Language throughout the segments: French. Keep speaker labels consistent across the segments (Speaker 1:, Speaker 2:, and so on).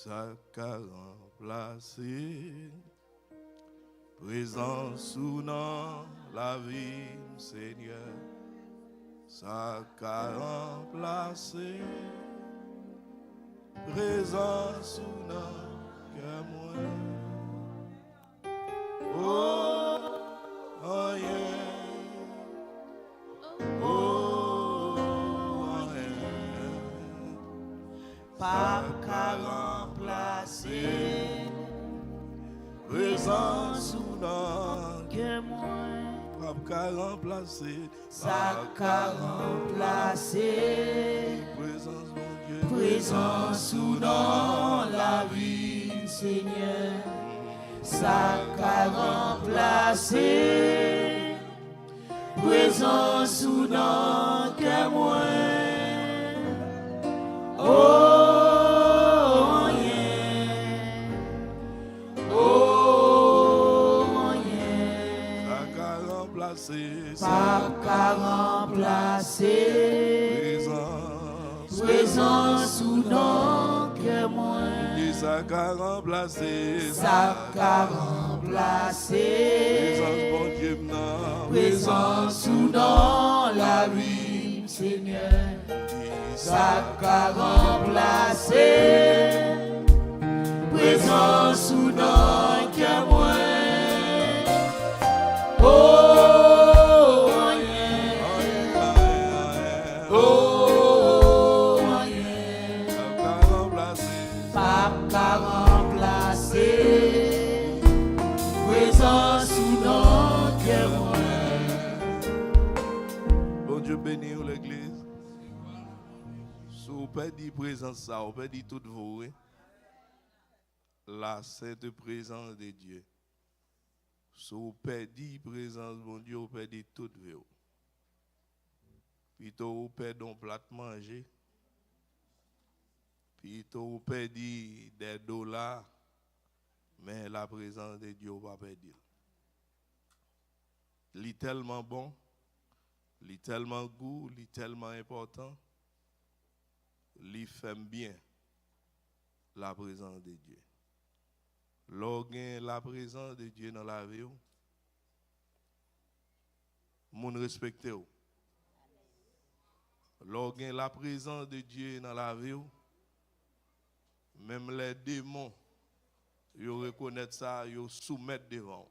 Speaker 1: ça qu'a remplacé. Présence ou non, la vie, Seigneur, ça qu'a remplacé. Présence ou non, que moi. Oh, oh yeah. Oh, oh yeah.
Speaker 2: Pas qu'à remplacer.
Speaker 1: Présence ou non,
Speaker 2: Que moi.
Speaker 1: pas qu'à remplacer.
Speaker 2: Ça qu'a remplacé.
Speaker 1: Présence, mon Dieu.
Speaker 2: Présence ou non, la vie, Seigneur. Ça qu'a remplacé. Présence ou non, que moi. Oh, yeah. Oh, yeah.
Speaker 1: Ça qu'a remplacé.
Speaker 2: Pas qu'à remplacer.
Speaker 1: Présence.
Speaker 2: Présence ou non, que moi.
Speaker 1: Et ça qu'a remplacé.
Speaker 2: Ça qu'a remplacé.
Speaker 1: Présence, mon Dieu, non.
Speaker 2: Présence ou non, la vie, Seigneur. Ça qu'a remplacé. Présence ou non, que moi. Oh, yeah. Oh, yeah.
Speaker 1: Ça qu'a remplacé.
Speaker 2: Pas qu'à remplacer. Présence ou non, que moi.
Speaker 1: Bon Dieu bénit l'église. Si vous perdez présence, ça, vous perdez tout vous. Oui? La sainte présence de Dieu. Si vous perdez présence, bon Dieu, vous perdez tout vous. Plutôt vous perdez un plat de manger. Plutôt vous perdez des dollars. Mais la présence de Dieu, vous ne va pas perdre. Il est tellement bon. Il est tellement goût, il est tellement important. Il fait bien la présence de Dieu. Lorsque la présence de Dieu dans la vie, moun respecte ou. Lorsque la présence de Dieu dans la vie, même les démons, ils reconnaissent ça, ils soumettent devant.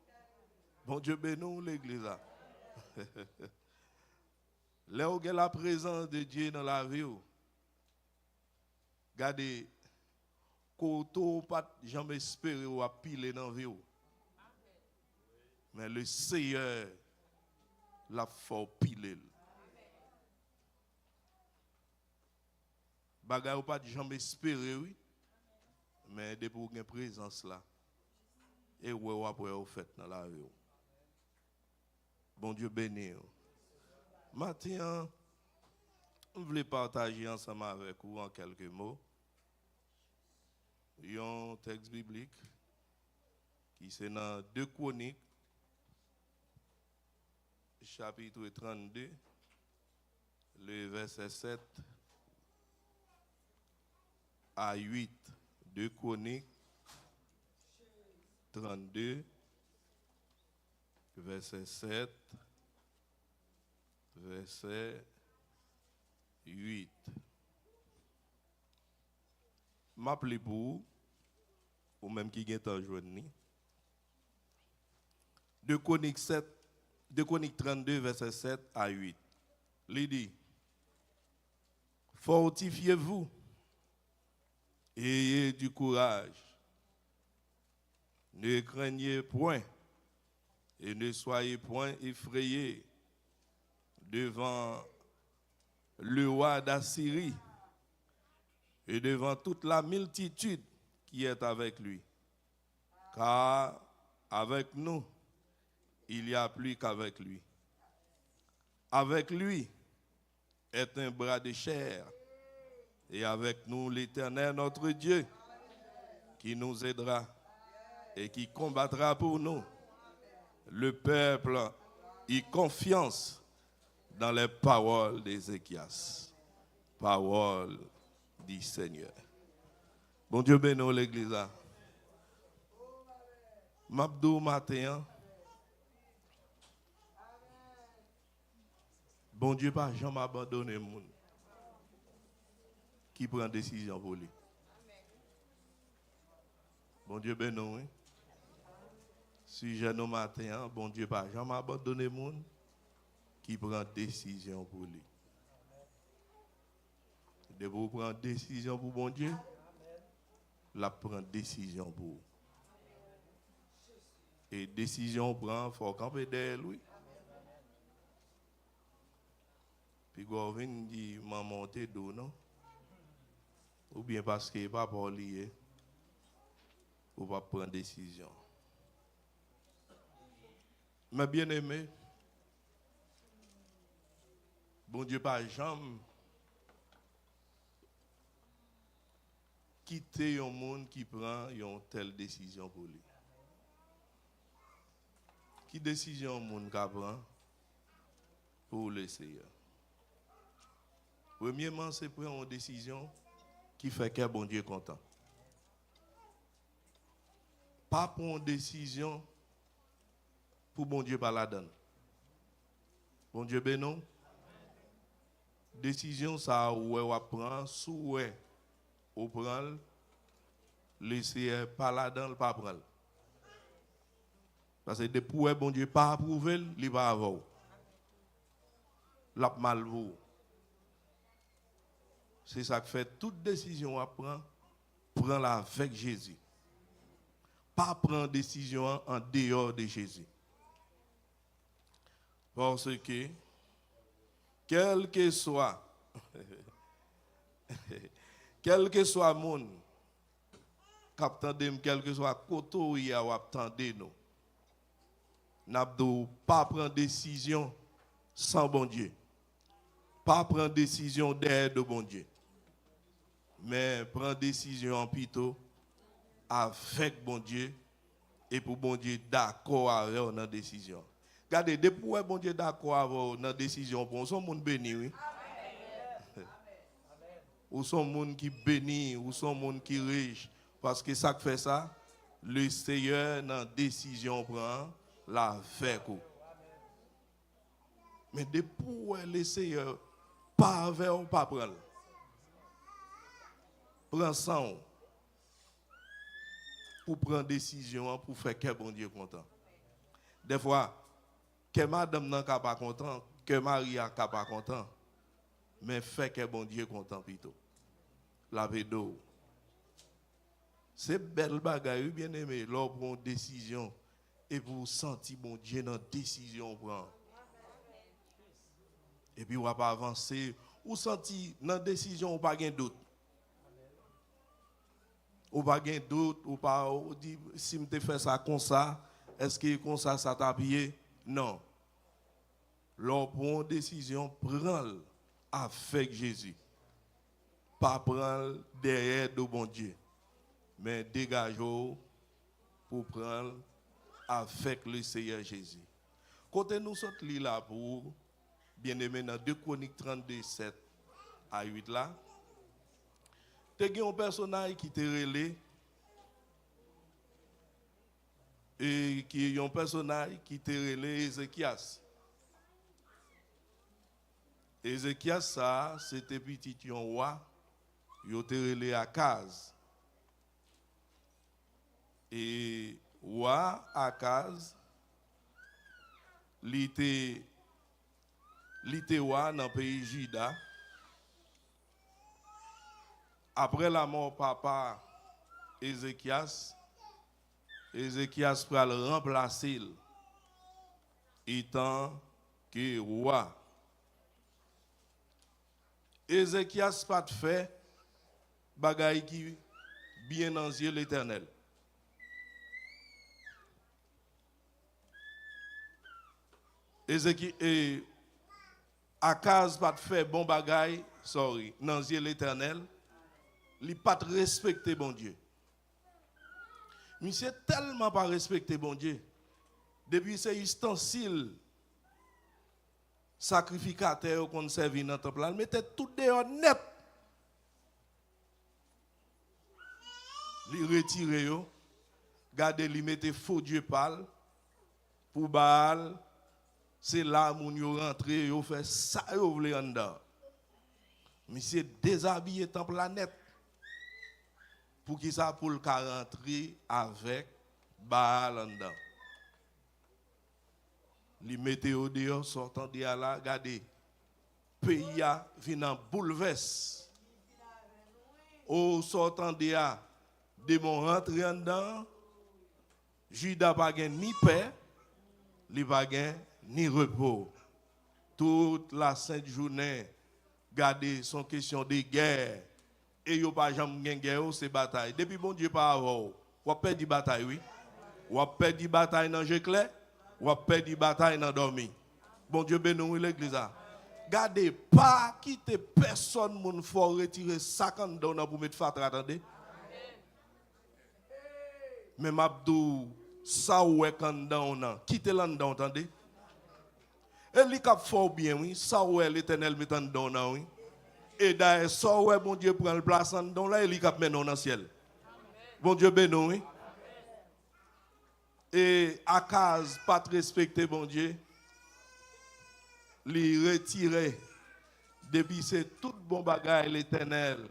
Speaker 1: Bon Dieu bénisse l'église là. Lorsque la présence de Dieu dans la vie, regardez, koto pas jamais espérer ou à piler dans la vie. Mais le Seigneur l'a fait piler. Bagay ou pas jamais espérer, oui. Mais depuis vous avez présence là, et vous après vous faites dans la vie. Bon Dieu béni. Maintenant, je voulais partager ensemble avec vous en quelques mots un texte biblique qui c'est dans 2 Chroniques, chapitre 32, le verset 7 à 8. 2 Chroniques 32, verset 7, verset 8. M'appelez pour ou même qui est en journée. 2 Chroniques 32, verset 7 à 8. Il dit, fortifiez-vous et ayez du courage. Ne craignez point et ne soyez point effrayés devant le roi d'Assyrie et devant toute la multitude qui est avec lui. Car avec nous, il y a plus qu'avec lui. Avec lui est un bras de chair. Et avec nous, l'Éternel, notre Dieu, qui nous aidera et qui combattra pour nous. Le peuple y confiance dans les paroles d'Ézéchias. Parole du Seigneur. Bon Dieu bénisse l'église. M'abdou matin. Bon Dieu pas jamais abandonné moun qui prend décision pour lui. Bon Dieu bénisse. Oui. Si j'ai nos matin, bon Dieu pas jamais abandonné moun qui prend décision pour lui. De vous prendre décision pour bon Dieu, la prend décision pour vous. Et décision prend, il faut camper derrière lui. Puis quand on dit, m'a monté d'eau, non? Ou bien parce qu'il n'est pas pour lier, ou pas prendre décision. Mais bien aimé, bon Dieu pas jamais quitter un monde qui prend une telle décision pour lui. Qui décision un monde qui prend pour le Seigneur? Premièrement, c'est prendre une décision qui fait que bon Dieu est content. Pas prendre une décision pour bon Dieu pas la donne. Bon Dieu bénon. Décision ça ou prend sous ou prend laisser pas la donne pas prendre. Parce que depuis bon Dieu pas approuvé, il va avoir. L'a mal vous. C'est ça qui fait toute décision à prendre, prends-la avec Jésus. Pas prendre décision en dehors de Jésus. Parce que, quel que soit le monde, quel que soit côté où il y a attendez nous, n'abdou pas prendre décision sans bon Dieu. Pas prendre décision derrière de bon Dieu. Mais prendre décision plutôt avec bon Dieu et pour bon Dieu d'accord avec notre décision. Regardez, depuis que bon Dieu d'accord avec notre décision, pour son monde béni, oui. Ou son monde qui béni, ou son monde qui riche. Parce que ça fait ça, le Seigneur dans décision prend la fait. Mais depuis que le Seigneur pas avec ou pas prendre. Prends ça pour prendre décision pour faire que bon Dieu content. Des fois, que madame n'a pas content, que Marie n'a pas content, mais fait que bon Dieu content plutôt. La védo. C'est belle bagaille, bien aimé, lors pour une décision et pour sentir bon Dieu dans décision prend. Et puis on va pas avancer, ou sentir dans décision ou pas gain doute. Ou pas gain doute, ou pas ou dit si me te fait ça comme ça, est-ce que comme ça t'a appuyé? Non. Lors pour une décision, prends avec Jésus. Pas prendre derrière de bon Dieu, mais dégagez pour prendre avec le Seigneur Jésus. Côté nous sommes là pour bien aimé dans 2 Chroniques 32, 7 à 8 là. Il y a un personnage qui te relé et qui est un personnage qui te relé Ézéchias. Ézéchias, ça, c'était petit roi, il te relé Akaz. Et roi Akaz, il était roi dans le pays Juda. Après la mort papa Ézéchias va le remplacer étant que roi. Ézéchias pas fait bagaille qui bien dans les yeux l'Éternel. Akaz pas fait bon bagaille, dans les yeux l'Éternel. Il n'a pas respecté bon Dieu. Mais c'est tellement pas respecté bon Dieu. Depuis ces ustensiles sacrificateurs qu'on servait dans le temple, il mettait tout dehors net. li retire yo, gade li mette faux Dieu pâle pour Baal, c'est là moun yo rentre yo fait ça yo vle en dedans. Monsieur déshabillé tant planète pour qui ça pour le rentrer avec Baal en dedans. Li mette au dehors sortant de là, gade pays a vient en bouleverse. Au sortant de là, démon rentre en dedans, Judas pas gain ni paix, li pas gain ni repos. Toute la sainte journée, garder son question de guerre. Et yo pas jamais gain guerre, c'est bataille. Depuis bon Dieu pas avant, ou perdre bataille oui. Ou perdre bataille dans jeu clair, ou perdre bataille dans dormi. Bon Dieu bénisse l'église. Gardez pas quitter personne moun faut retirer 50 dollars pour mettre fatra attendez. Mais m'abdou ça ouais quand dans quitter là dedans attendez. Et li cap fort bien oui, ça ouais l'Éternel met en dedans oui. Et d'ailleurs ça ouais bon Dieu prend le place en dedans là et li cap met dans le ciel. Bon Dieu bénisse oui. Et Akaz pas respecter bon Dieu. Li retirer depuis c'est tout bon bagage l'Éternel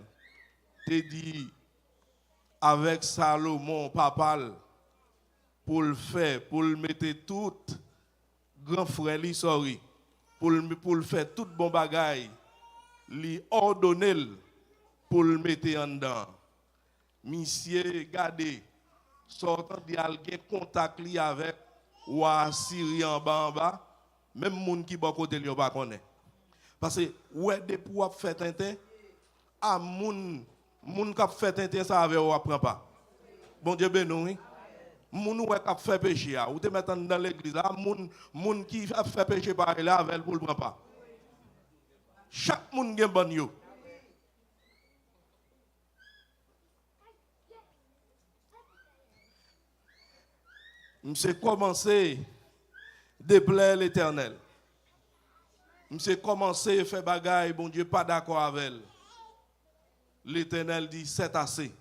Speaker 1: te dit avec Salomon papal pour le faire pour le mettre tout grand frère li sorry pour le faire tout bon bagage li ordonner pour le mettre en dedans monsieur gardez sortant di al gen contact li avec roi Syrien en bas même moun qui bon côté li pas connaît parce que ouais depuis ou fait tintin a moun qui fait tintin ça avec ou apprend pas bon Dieu bénisse oui moun ouais qui fait péché ou te mettre dans l'église là moun qui fait péché par là avec pour le prend pas chaque moun gen bon yo m'sais commencer déplaire l'Éternel. M'sais commencer à faire bagaille, bon Dieu pas d'accord avec elle. L'Éternel dit c'est assez.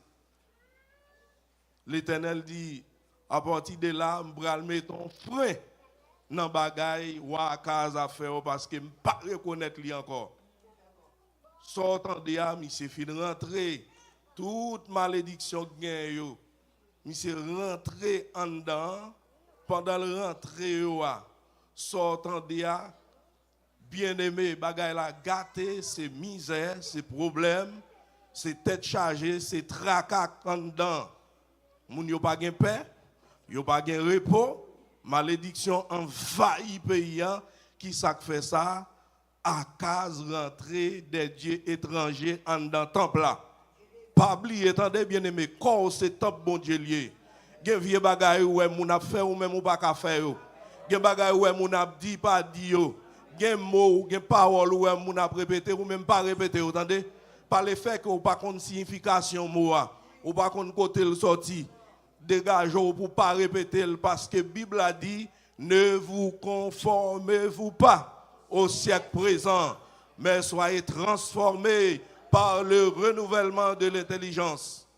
Speaker 1: L'Éternel dit à partir de là, m'bral mettre un frein dans bagaille ou à case à faire parce que m'pas reconnaître lui encore. Sortant de là, m'sais fin rentrer toute malédiction gagne yo. M'sais rentrer en dedans pendant le rentrée yo sortant de là bien-aimé bagaille la gâté c'est misère c'est problème c'est tête chargée c'est tracas en dedans moun yo pas gain paix yo pas gain repos malédiction envahit pays qui ça fait ça à cause rentrée des dieux étrangers en dedans temple là pas oublier attendez bien-aimé corps c'est temple bon Dieu lié gen vieux bagaille ouais moun a fait ou même ou pas ka faire yo gen bagay ouais moun a dit pas dit yo gen mot gen parole ouais moun a répété ou même pas répété entendez par le fait que ou pas connait signification mot ou pas connait côté le sorti dégagez pour pas répéter parce que Bible a dit ne vous conformez-vous pas au siècle présent mais soyez transformés par le renouvellement de l'intelligence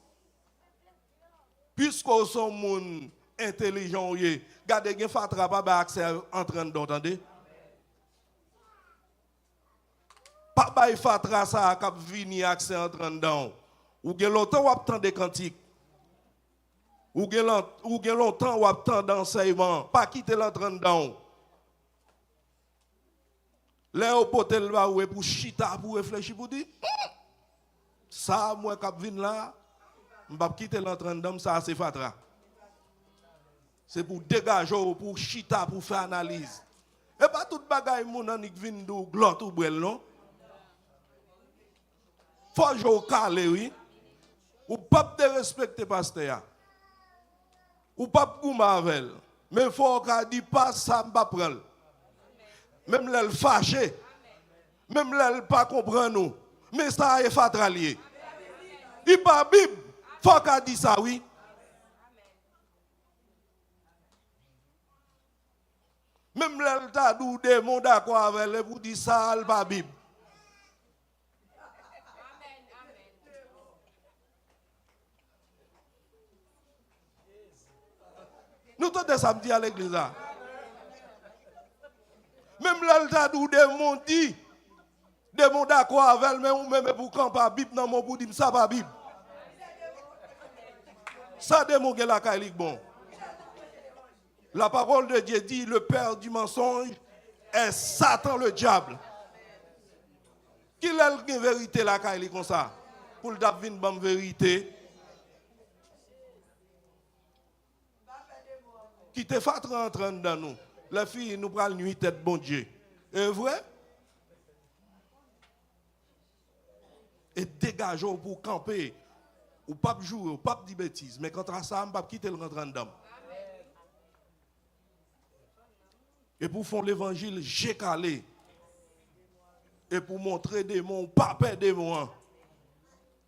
Speaker 1: puisqu'on sont moun intelligent yé gardez gen fatra pas accès en train d'entendre pas bay fatra ça cap vini accès en train d'en ou gen longtemps ou attendre cantique ou gen longtemps ou attendre d'enseignement pas quitter l'entrain d'en là au potel va ou pour chita pour réfléchir pour dire ça moi cap vinn là m'pa quitter l'entrain d'en ça c'est fatra. C'est pour dégager, pour chita, pour faire analyse. Et pas tout bagaille moun an ik vin dou glot ou brel non. Faut jou calé oui. Ou pas de respecter pasteur. Ou pas gouma avec. Mais faut ka di pas ça m'pa prendre. Même l'elle fâché. Même l'elle pas comprendre nous. Mais ça est fatralier. Il pas Bible. Faut ka di ça oui. Même l'État d'où des mondes d'accord avec les vous dit ça, le pas Bible. Nous t'entendons samedi à l'église. Même là, le tas de mon dit, de mon d'accord avec mais ou même pour camp pas Bible dans mon pour dire ça pas Bible. Ça de mon la caille bon. La parole de Dieu dit le père du mensonge est Satan le diable. Qui est la vérité la caille comme ça pour le David bonne vérité. Qui te fait rentrer dans nous. La fille nous prend nuit tête bon Dieu. Est vrai? Et dégageons pour camper. Ou pas jouer, ou pas dire bêtises. Mais quand ça, on ne pas quitter le rentrant dedans. Et pour faire l'évangile, j'ai calé. Et pour montrer des mots, pas perdre des mots.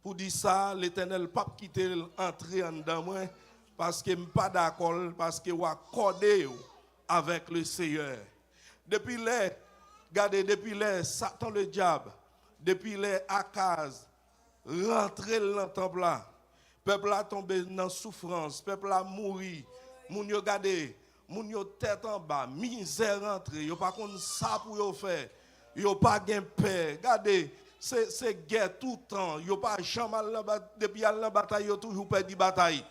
Speaker 1: Pour dire ça, l'Éternel pas quitter l'entrée en dedans moi. Parce que je ne suis pas d'accord, parce que je accordé avec le Seigneur. Depuis les, regardez, depuis les Satan le diable, depuis les Akaz, rentré dans le temple là, peuple a tombé dans la souffrance, peuple a mouru, moun yo gade, moun yo tête en bas, misère rentré, yo pas contre ça pour yo faire, yo pas gain paix, regardez, c'est guerre tout le temps, yo pas jamais depuis la bataille, yo toujours perdu bataille.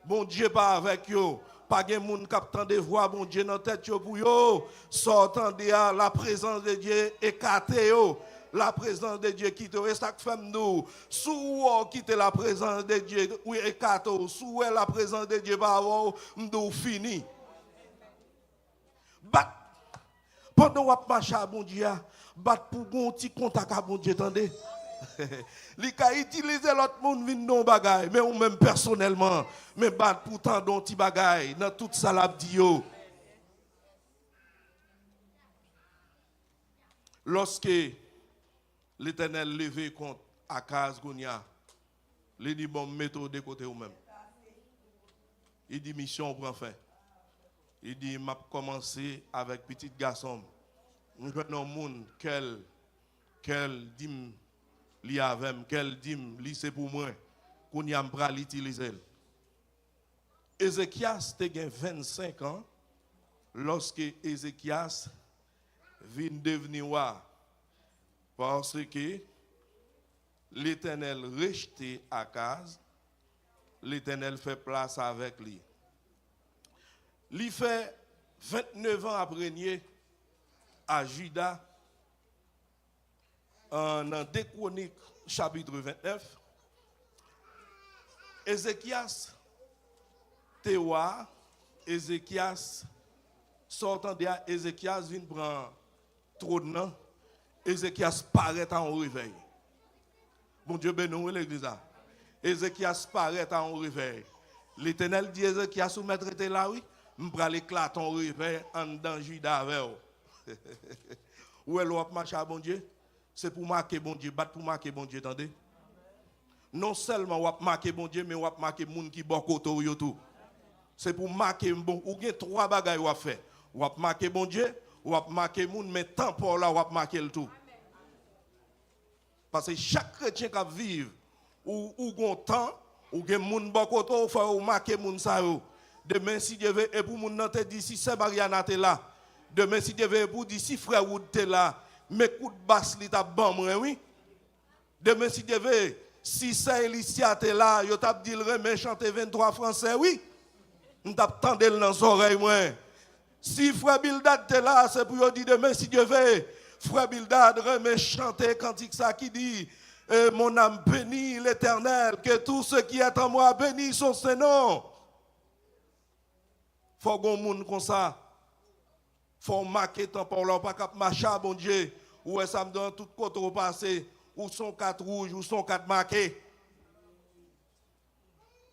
Speaker 1: Bon Dieu pas avec yo. Pas de monde qui attend des voix, bon Dieu dans tête yo pour yo. Sortant de la présence de Dieu écarté yo. La présence de Dieu quitte et ça fait nous. Sous quitte la présence de Dieu oui écarté. Sous la présence de Dieu pas nous fini. Bat pendant qu'on marche à bon Dieu, bat pour un petit contact à bon Dieu, attendez. Li ka utiliser l'autre monde vinn non bagay mais ou même personnellement mais bat pourtant don ti bagay dans toute ça l'a dit yo. Lorsque l'Éternel levé contre Akaz Gounia, il dit bon mettez de côté ou même. Il dit mission prend fin. Il dit m'a commencé avec petit garçon. Nous venons monde quel dit li avec quel dim li c'est pour moi qu'on y a m'pral l'utiliser. Ézéchias te gen 25 ans lorsque Ézéchias vient devenir roi parce que l'Éternel rejeté Akaz, l'Éternel fait place avec lui. Li fait 29 ans après régner à Juda. Dans 2 Chroniques, chapitre 29, Ézéchias, Théoa, Ézéchias, sortant de Ézéchias, vient prendre trône, Ézéchias paraît en réveil. Bon Dieu bénisse l'église. Ézéchias paraît en réveil. L'Éternel dit Ézéchias, ou maître était là, oui, je vais aller éclater en réveil en dans Juda avec vous. Où est l'on marche à bon Dieu? C'est pour marquer bon Dieu, battre pour marquer bon Dieu, attendez. Non seulement on va marquer bon Dieu, mais on va marquer les gens qui sont côté tout. C'est pour marquer bon, ou bien 3 bagages on va faire. On va marquer bon Dieu, on va marquer les gens, mais tant pour là, on va marquer le tout. Parce que chaque chrétien qui vit, ou gon temps, ou gen moun côté, il faut marquer les gens. Demain, si Dieu veut, et pour moun nan te dit, si c'est Mariana te là. Demain, si Dieu veut, pour dire, si frère Wood te là. Mais coup de basse li t'a bon moi oui. Demain si Dieu veut, si c'est Elicia t'es là, yo t'a dit le remet chanter 23 français oui. On t'a tendé dans les oreilles moi. Si frère Bildad t'es là, c'est pour dire demain si Dieu veut, frère Bildad remet chanter cantique ça qui dit mon âme bénit l'Éternel, que tout ce qui est en moi bénit son Saint-Nom. Faut qu'on monde comme ça. Faut marquer temps pour là pas cap marcher bon Dieu ou ça me donne tout côté au passé ou sont 4 rouges ou sont 4 marqués.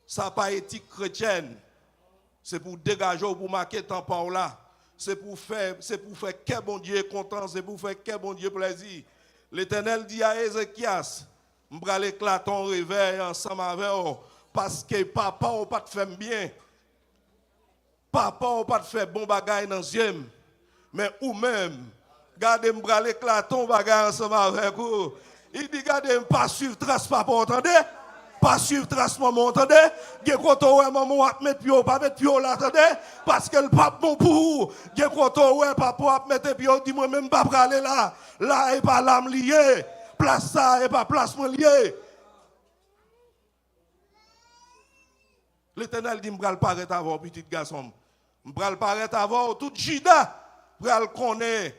Speaker 1: Ça pas éthique chrétienne. C'est pour dégager ou pour marquer temps pour là. C'est pour faire que bon Dieu est content, c'est pour faire que bon Dieu plaisir. L'Éternel dit à Ézéchias, m'bra l'éclater ton réveil ensemble avec vous parce que papa ou pas te fait bien. Papa ou pas te fait bon bagaille dans yeux. Mais ou même, gardez m'bra l'éclater ton bagaille ensemble avec vous. Il dit gardez pas suivre trace papa, entendez?
Speaker 3: Pas suivre tracement, entendez? Gen koto ouais maman va mettre pio, pas mettre pio là, attendez? Parce que le pape bon pour vous. Gen koto ouais papa va mettre pio, dis moi même pas pour aller là. Là et pas l'âme liée. Place ça et pas place moi lié. L'Éternel dit m'bral paraître avant petit garçon. M'bral paraître avant tout Juda. M'bral connaît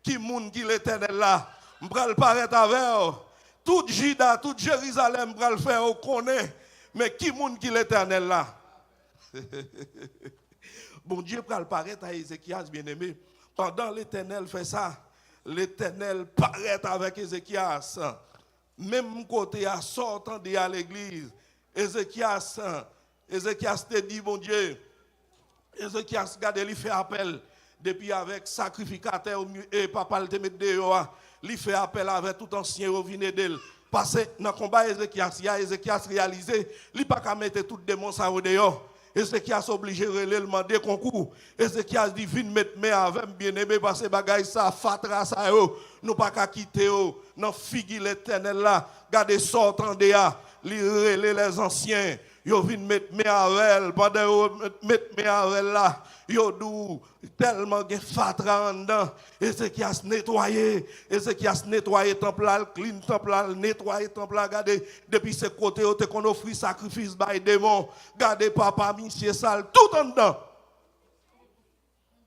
Speaker 3: qui moun qui l'Éternel là. M'bral paraître avant tout Juda, tout Jérusalem m'bral faire au connaît mais qui moun qui l'Éternel là. Bon Dieu m'bral paraître à Ézéchias bien-aimé. Pendant l'Éternel fait ça, l'Éternel paraît avec Ézéchias. Même côté à sortant de l'église, Ézéchias te dit, bon Dieu, Ézéchias, regardez, il fait appel, depuis avec sacrificateur, et papa le te met dehors, il fait appel avec tout ancien revenu d'elle. Parce que dans le combat Ézéchias réalisé, il n'a pas qu'à mettre tout démon ça dehors. Ézéchias obligé de demander concours. Ézéchias dit, viens mettre main avec bien-aimé, parce que bagaille ça, fatra ça, nous pas qu'à quitter, dans figue l'Éternel là, regardez sortant de là, les anciens. Yo vin mettre mes avec pendant yo mettre mes avec là yo dou tellement gen fatra en dedans et ce qui a nettoyé temple là clean temple là nettoyer temple là regardez depuis ce côté yo te qu'on offrir sacrifice by démon regardez papa monsieur sale tout en dedans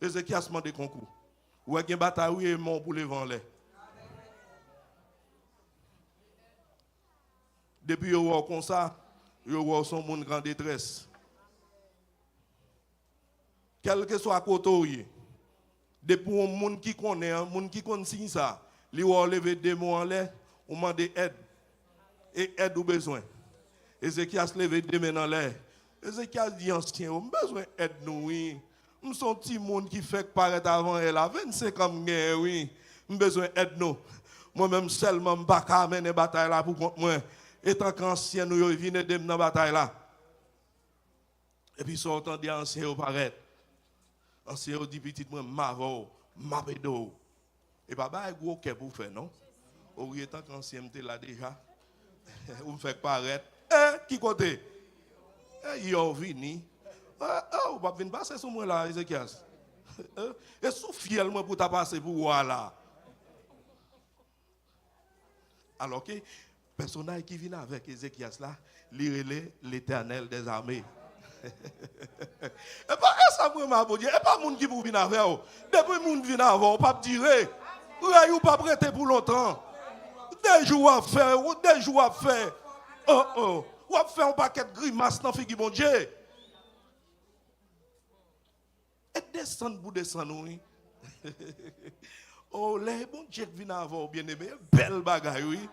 Speaker 3: Ézéchias demandé concours ou gen bataille et mon pour le vent là depuis yo comme ça yo vois son monde grande détresse. Quel que soit côté, depuis un monde qui connaît, un monde qui connaît ça, lui va lever des mots en l'air, on demande aide. Et aide ou besoin. Ézéchias levé des mains en l'air. Ézéchias dit ancien, on besoin d'aide nous oui. Nous sommes petit monde qui fait paraître avant elle a 25 ans oui. On besoin d'aide nous. Moi-même seulement pas qu'à mener bataille là pour contre moi. Étant qu'ancien nous viennent de dans la bataille là. Et puis sortant des anciens paraître. Ancien dit petit moi mavo, mabedo. Et papa est gros qu'est pour faire non? Au lieu tant qu'ancien m'était là déjà. Vous me faites paraître. Qui côté? Yo vini. Ou pas venir passer sur moi là Ézéchias. Et sous fiel moi pour ta passer pour voilà. Alors que personnage qui vient avec Ézéchias là, l'irélé l'Éternel des armées. Et pas ça moi ma bon Dieu, et pas monde qui pour venir avec vous. Depuis monde vient avant, pas dire ou pas prêter pour longtemps. Des jours à faire, des jours à faire. Ou à faire un paquet de grimaces dans figure bon Dieu. Et descendre pour descendre oui. Oh les bon Dieu qui vient avant bien-aimé, belle bagaille oui.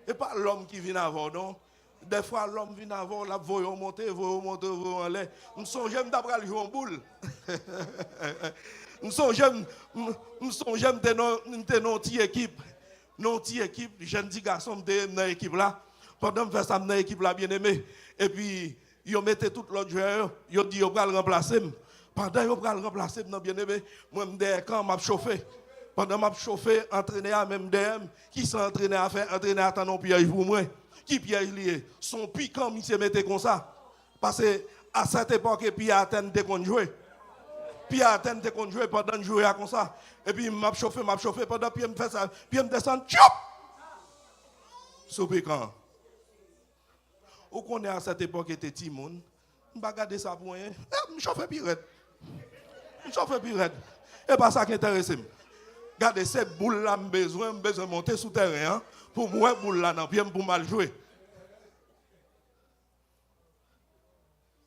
Speaker 3: Et pas l'homme qui vient avant, non? Des fois, l'homme vient avant, la voyons monter, voyons en l'air. Nous sommes jeunes d'après le jouer en boule. Nous sommes jeunes, de notre équipe. Notre équipe, jeunes petits garçons, de notre équipe là. Pendant que je fais ça, dans l'équipe là, bien aimé. Et puis, ils mettaient tout l'autre joueur, ils ont dit, ils vont le remplacer. Pendant qu'ils vont le remplacer, bien aimé, moi, quand je chauffé. Pendant que je chauffé, entraîné à même DM, qui s'est entraîné à faire, entraîné à attendre un piège pour moi. Qui piège lié? Son piquant, il se mettait comme ça. Parce qu'à cette époque, puis à Athènes, t'es qu'on jouait. Puis à Athènes, t'es qu'on jouait pendant que je jouais comme ça. Et puis, m'a chauffé, pendant que je me fais ça, puis je me descends, tchop! Sous piquant. Ou qu'on est à cette époque, était Timoun, je ne vais pas garder ça pour rien. Je chauffe pirate. Je chauffe pirate. Et pas ça qui intéresse. Regardez, cette boule-là, j'ai besoin de monter sous terrain. Hein, pour moi, boule-là, non, bien pour mal jouer.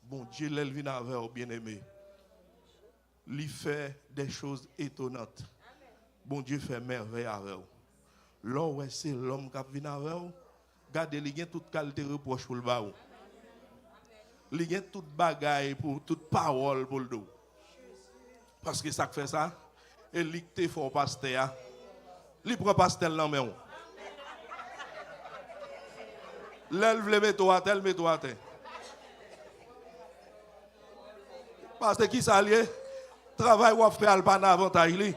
Speaker 3: Bon Dieu, l'elle vient avec vous, bien-aimé. Il fait des choses étonnantes. Bon Dieu fait merveille avec vous. Là, ouais, c'est l'homme qui vient avec vous. Regardez, il y a toute qualité de reproche pour le bas. Il y a toute bagaille, pour toute parole pour le dos. Parce que ça fait ça. Et l'icté fort pasteur. Il prend pasteur dans main. L'élève le met à terre, met à terre. Parce que qui s'allie, travail ou fait al pas d'avantage li.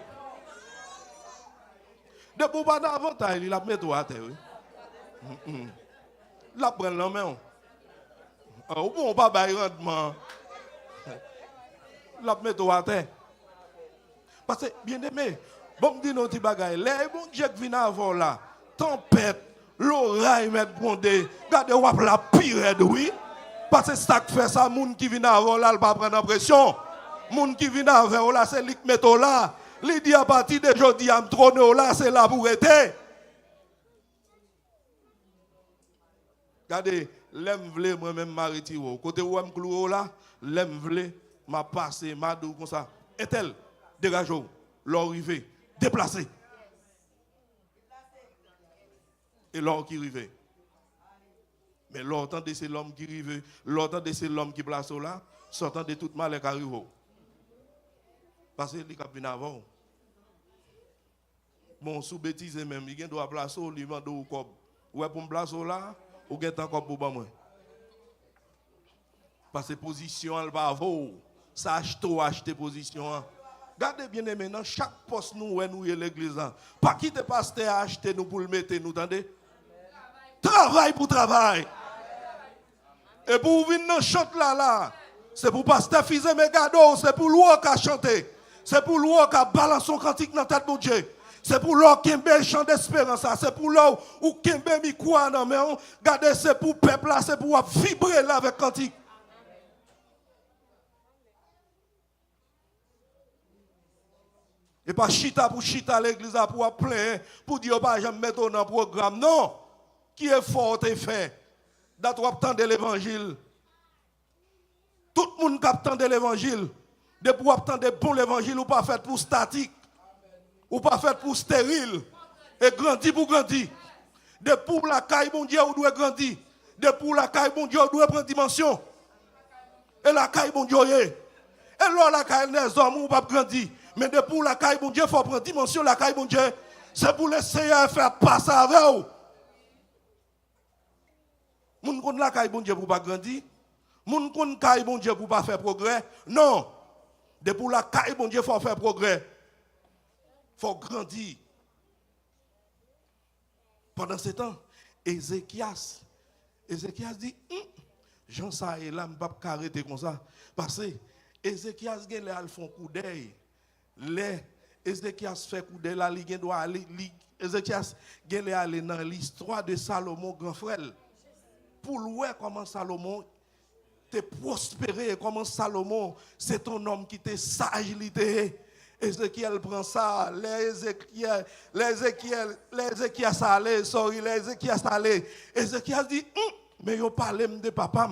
Speaker 3: De pour pas d'avantage, il la met à terre. La prend dans main. Ou bon, pas bail rendement. La mettre à terre. Parce que, bien aimé, bon, dit nos petits bagailles. Les bon Dieu qui vient avant là, tempête, l'oreille met bondé. Regardez, on la pire, oui. Parce que ça fait ça, moun qui vient avant là, il va prendre en pression. Moun qui vient avant là, c'est lui qui met là. Il dit à partir de aujourd'hui, à me trôner là, c'est là pour être. Regardez, l'aime vle moi-même m'arrêter. Côté où me cloué là, l'aime vle m'a passé, m'a dou comme ça. Est-elle dégagez-vous, l'arrivée, déplacé. Et l'or qui arrive. Mais l'autant de c'est l'homme qui arrive, l'autant de c'est l'homme qui place là, sortant de tout mal qui arrive. Parce que les capines avant. Bon, sous bêtise même, il doit placer au lui demande au cob. Ouais pour me placer là, ou get encore pour moi. Parce que position elle va avoir. Ça acheter position. Regardez bien maintenant, chaque poste nous est l'église. Pas quitter pasteur à acheter nous pour le mettre, nous entendez? Travail pour travail. Et pour venir dans chante là, c'est pour pasteur Fizé Megado, c'est pour l'eau qui a chanté. C'est pour l'eau qui a balancé son cantique dans la tête de Dieu. C'est pour l'eau qui a un chant d'espérance. C'est pour l'eau où qui a un micro dans mais regardez, c'est pour le peuple là, c'est pour vibrer là avec cantique. Et pas chita pour chita l'église pour appeler, pour dire pas jamais mettre dans le programme. Non. Qui est fort et fait. D'attendre l'évangile. Tout le monde qui attend l'évangile. De pour attendre bon l'évangile ou pas fait pour statique. Ou pas fait pour stérile. Et grandir pour grandir. De pour la caille bon Dieu ou doit grandir. De pour la caille bon Dieu ou doit prendre dimension. Et la caille bon Dieu. Et là la caille des hommes ou pas grandir. Mais de pour la caille bon Dieu, il faut prendre dimension la caille bon Dieu. C'est pour l'essayer de faire passer avec vous. Moun kon la caille bon Dieu pour pas grandir. Moun kon caille bon Dieu pour pas faire progrès. Non. De pour la caille bon Dieu, il faut faire progrès. Il faut grandir. Pendant ce temps, Ézéchias dit, Jean ça est là, je ne peux pas arrêter comme ça. Parce que Ézéchias a fait un coup d'œil. Ézéchias fait coup d'œil là, il doit aller. Ézéchias a aller dans l'histoire de Salomon, grand frère. Pour voir comment Salomon t'es prospéré, comment Salomon, c'est un homme qui t'est sage, Ézéchiel prend ça, Ézéchiel dit, mais il parlait de papa.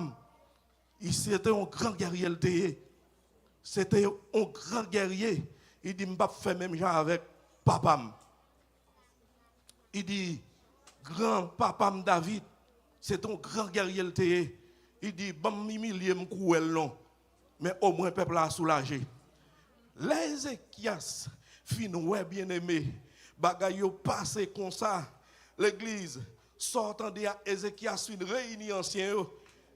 Speaker 3: C'était un grand guerrier. C'était un grand guerrier. Il dit, je ne vais pas faire même genre avec papa. Il dit, grand papa David, c'est un grand guerrier. Il dit, bon, m'humilier, m'couel non. Mais au moins, le peuple a soulagé. Ézéchias, fin ouais bien aimé, bagay yo passé comme ça. L'église sortant de Ézéchias fin réuni ancien.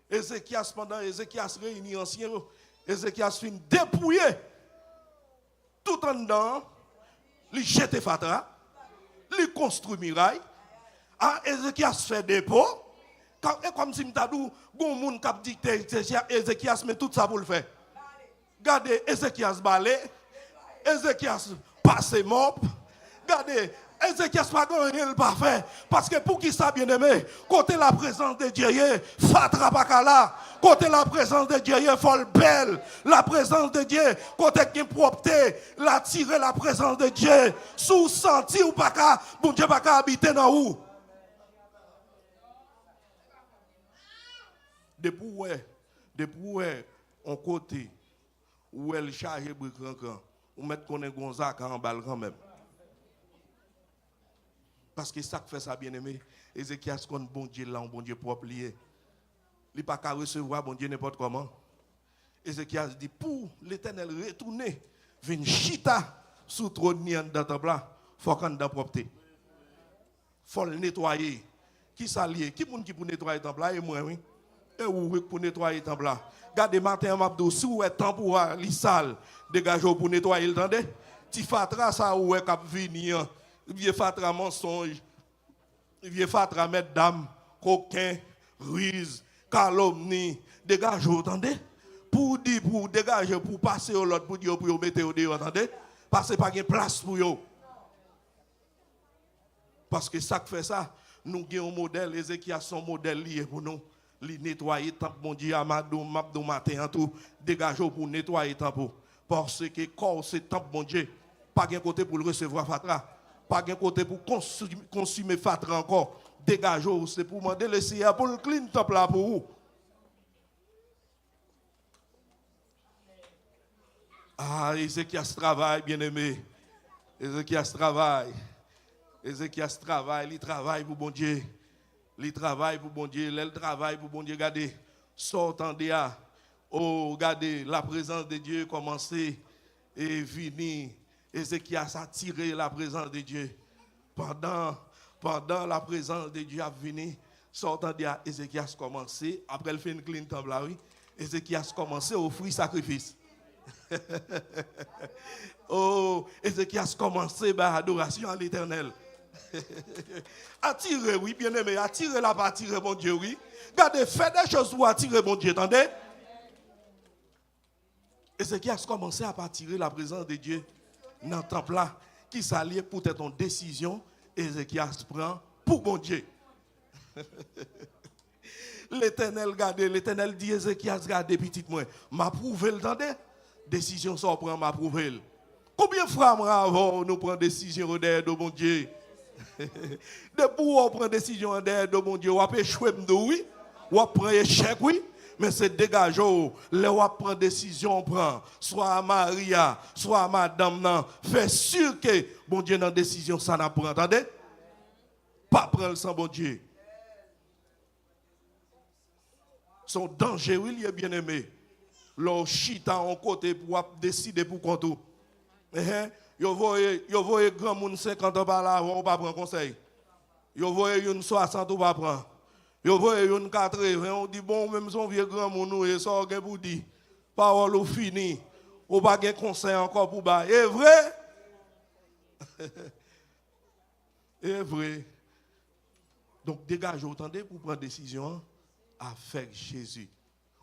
Speaker 3: Ézéchias pendant Ézéchias réuni ancien. Ézéchias fin dépouillé. Tout en dedans, il jette fatra, il construit muraille. Ah, Ézéchias fait dépôt. Et comme si m'tadou, gon moun k'ap dicté Ézéchias mais tout ça pour le faire. Regardez Ézéchias balé, Ézéchias passe mop. Regardez Ézéchias pas rien pas fait parce que pour qui ça bien aimé, côté la présence de Dieu, fatra bakala, côté la présence de Dieu, folle belle, la présence de Dieu, côté qui propreté, la tirer la présence de Dieu, sous senti ou pas ka, bon Dieu pas ka habiter dans où. Depuis on côté où elle charge brique rancan, ou mettre qu'on est Gonzague en balle quand même. Parce que ça fait ça bien aimé, Ézéchias qu'on bon Dieu là, un bon Dieu propre lié. Il pas qu'à recevoir bon Dieu n'importe comment. Ézéchias dit pour l'Éternel retourner, vinn chita sous trône dans temple là, faut qu'on dans propreté. Faut le nettoyer. Qui s'allie? Qui moun qui pour nettoyer temple là et moi oui. Et où pour nettoyer le temple là. Gardez matin m'abdou si ou est temps pour li sale, dégagez pour nettoyer le temps. Ti fatra ça ou est cap venir, vieux fatra mensonge, vieux fatra mesdames, coquin, ruse, calomnie, dégage, vous entendez? Pour dire, pour dégager, pour passer au l'autre, pour dire, pour mettre au dehors, entendez? Parce que pas de place pour eux. Parce que ça fait ça, nous avons un modèle, Ézéchias son modèle lié pour nous. Li nettoyer temple bon Dieu à mabdou matin en tout, dégager pour nettoyer temple. Parce que corps c'est temple bon Dieu, pas de côté pour le recevoir fatra, pas de côté pour consommer fatra encore. Dégager c'est pour demander le Seigneur pour le clean temple là pour vous. Ah, Ézéchias travaille, bien-aimé. Ézéchias travaille. Ézéchias travaille, il travaille pour bon Dieu. Il travaille pour bon Dieu, il travaille pour bon Dieu. Regardez, sortant de là. Oh, regardez, la présence de Dieu commencer et venir. Ézéchias a tiré la présence de Dieu. Pendant la présence de Dieu a venu, sortant de là, Ézéchias commencé, après le fin de clean temple là, oui, Ézéchias commencé à offrir sacrifice. Oh, Ézéchias commencé par adoration à l'Éternel. Attirer, oui, bien aimé, attirer là pour attirer mon Dieu, oui. Regardez, faites des choses pour attirer mon Dieu, attendez. Ézéchias commencé à attirer la présence de Dieu dans le temple là, qui s'allie pour être en décision. Ézéchias prend pour mon Dieu. L'Éternel regarde, l'Éternel dit Ézéchias, regardez, petit moi, m'approuve, attendez. Décision ça prend m'approuve. Combien de fois avant nous prenons décision de mon Dieu? Depuis on prend décision de mon Dieu, on a échoué, oui, on prend échec, oui, mais c'est dégageant. Là on prend décision, on prend, soit à Maria, soit à Madame, non, fait sûr que bon Dieu dans décision ça n'a pas, entendez? Pas prendre sans bon Dieu. Son danger, oui, il est bien aimé. L'on chita en côté pour décider pour compte. Yo voyez grand monde 50 ans par là, on pas prendre conseil. Yo voyez une 60 ou pas prendre. Yo voyez une 80, on dit bon même son vieux grand monde nous et ça gen pour dire. Parole ou fini. Ou pas gen conseil encore pour ba. Est vrai? Est vrai. Donc dégage entendez pour prendre décision avec Jésus.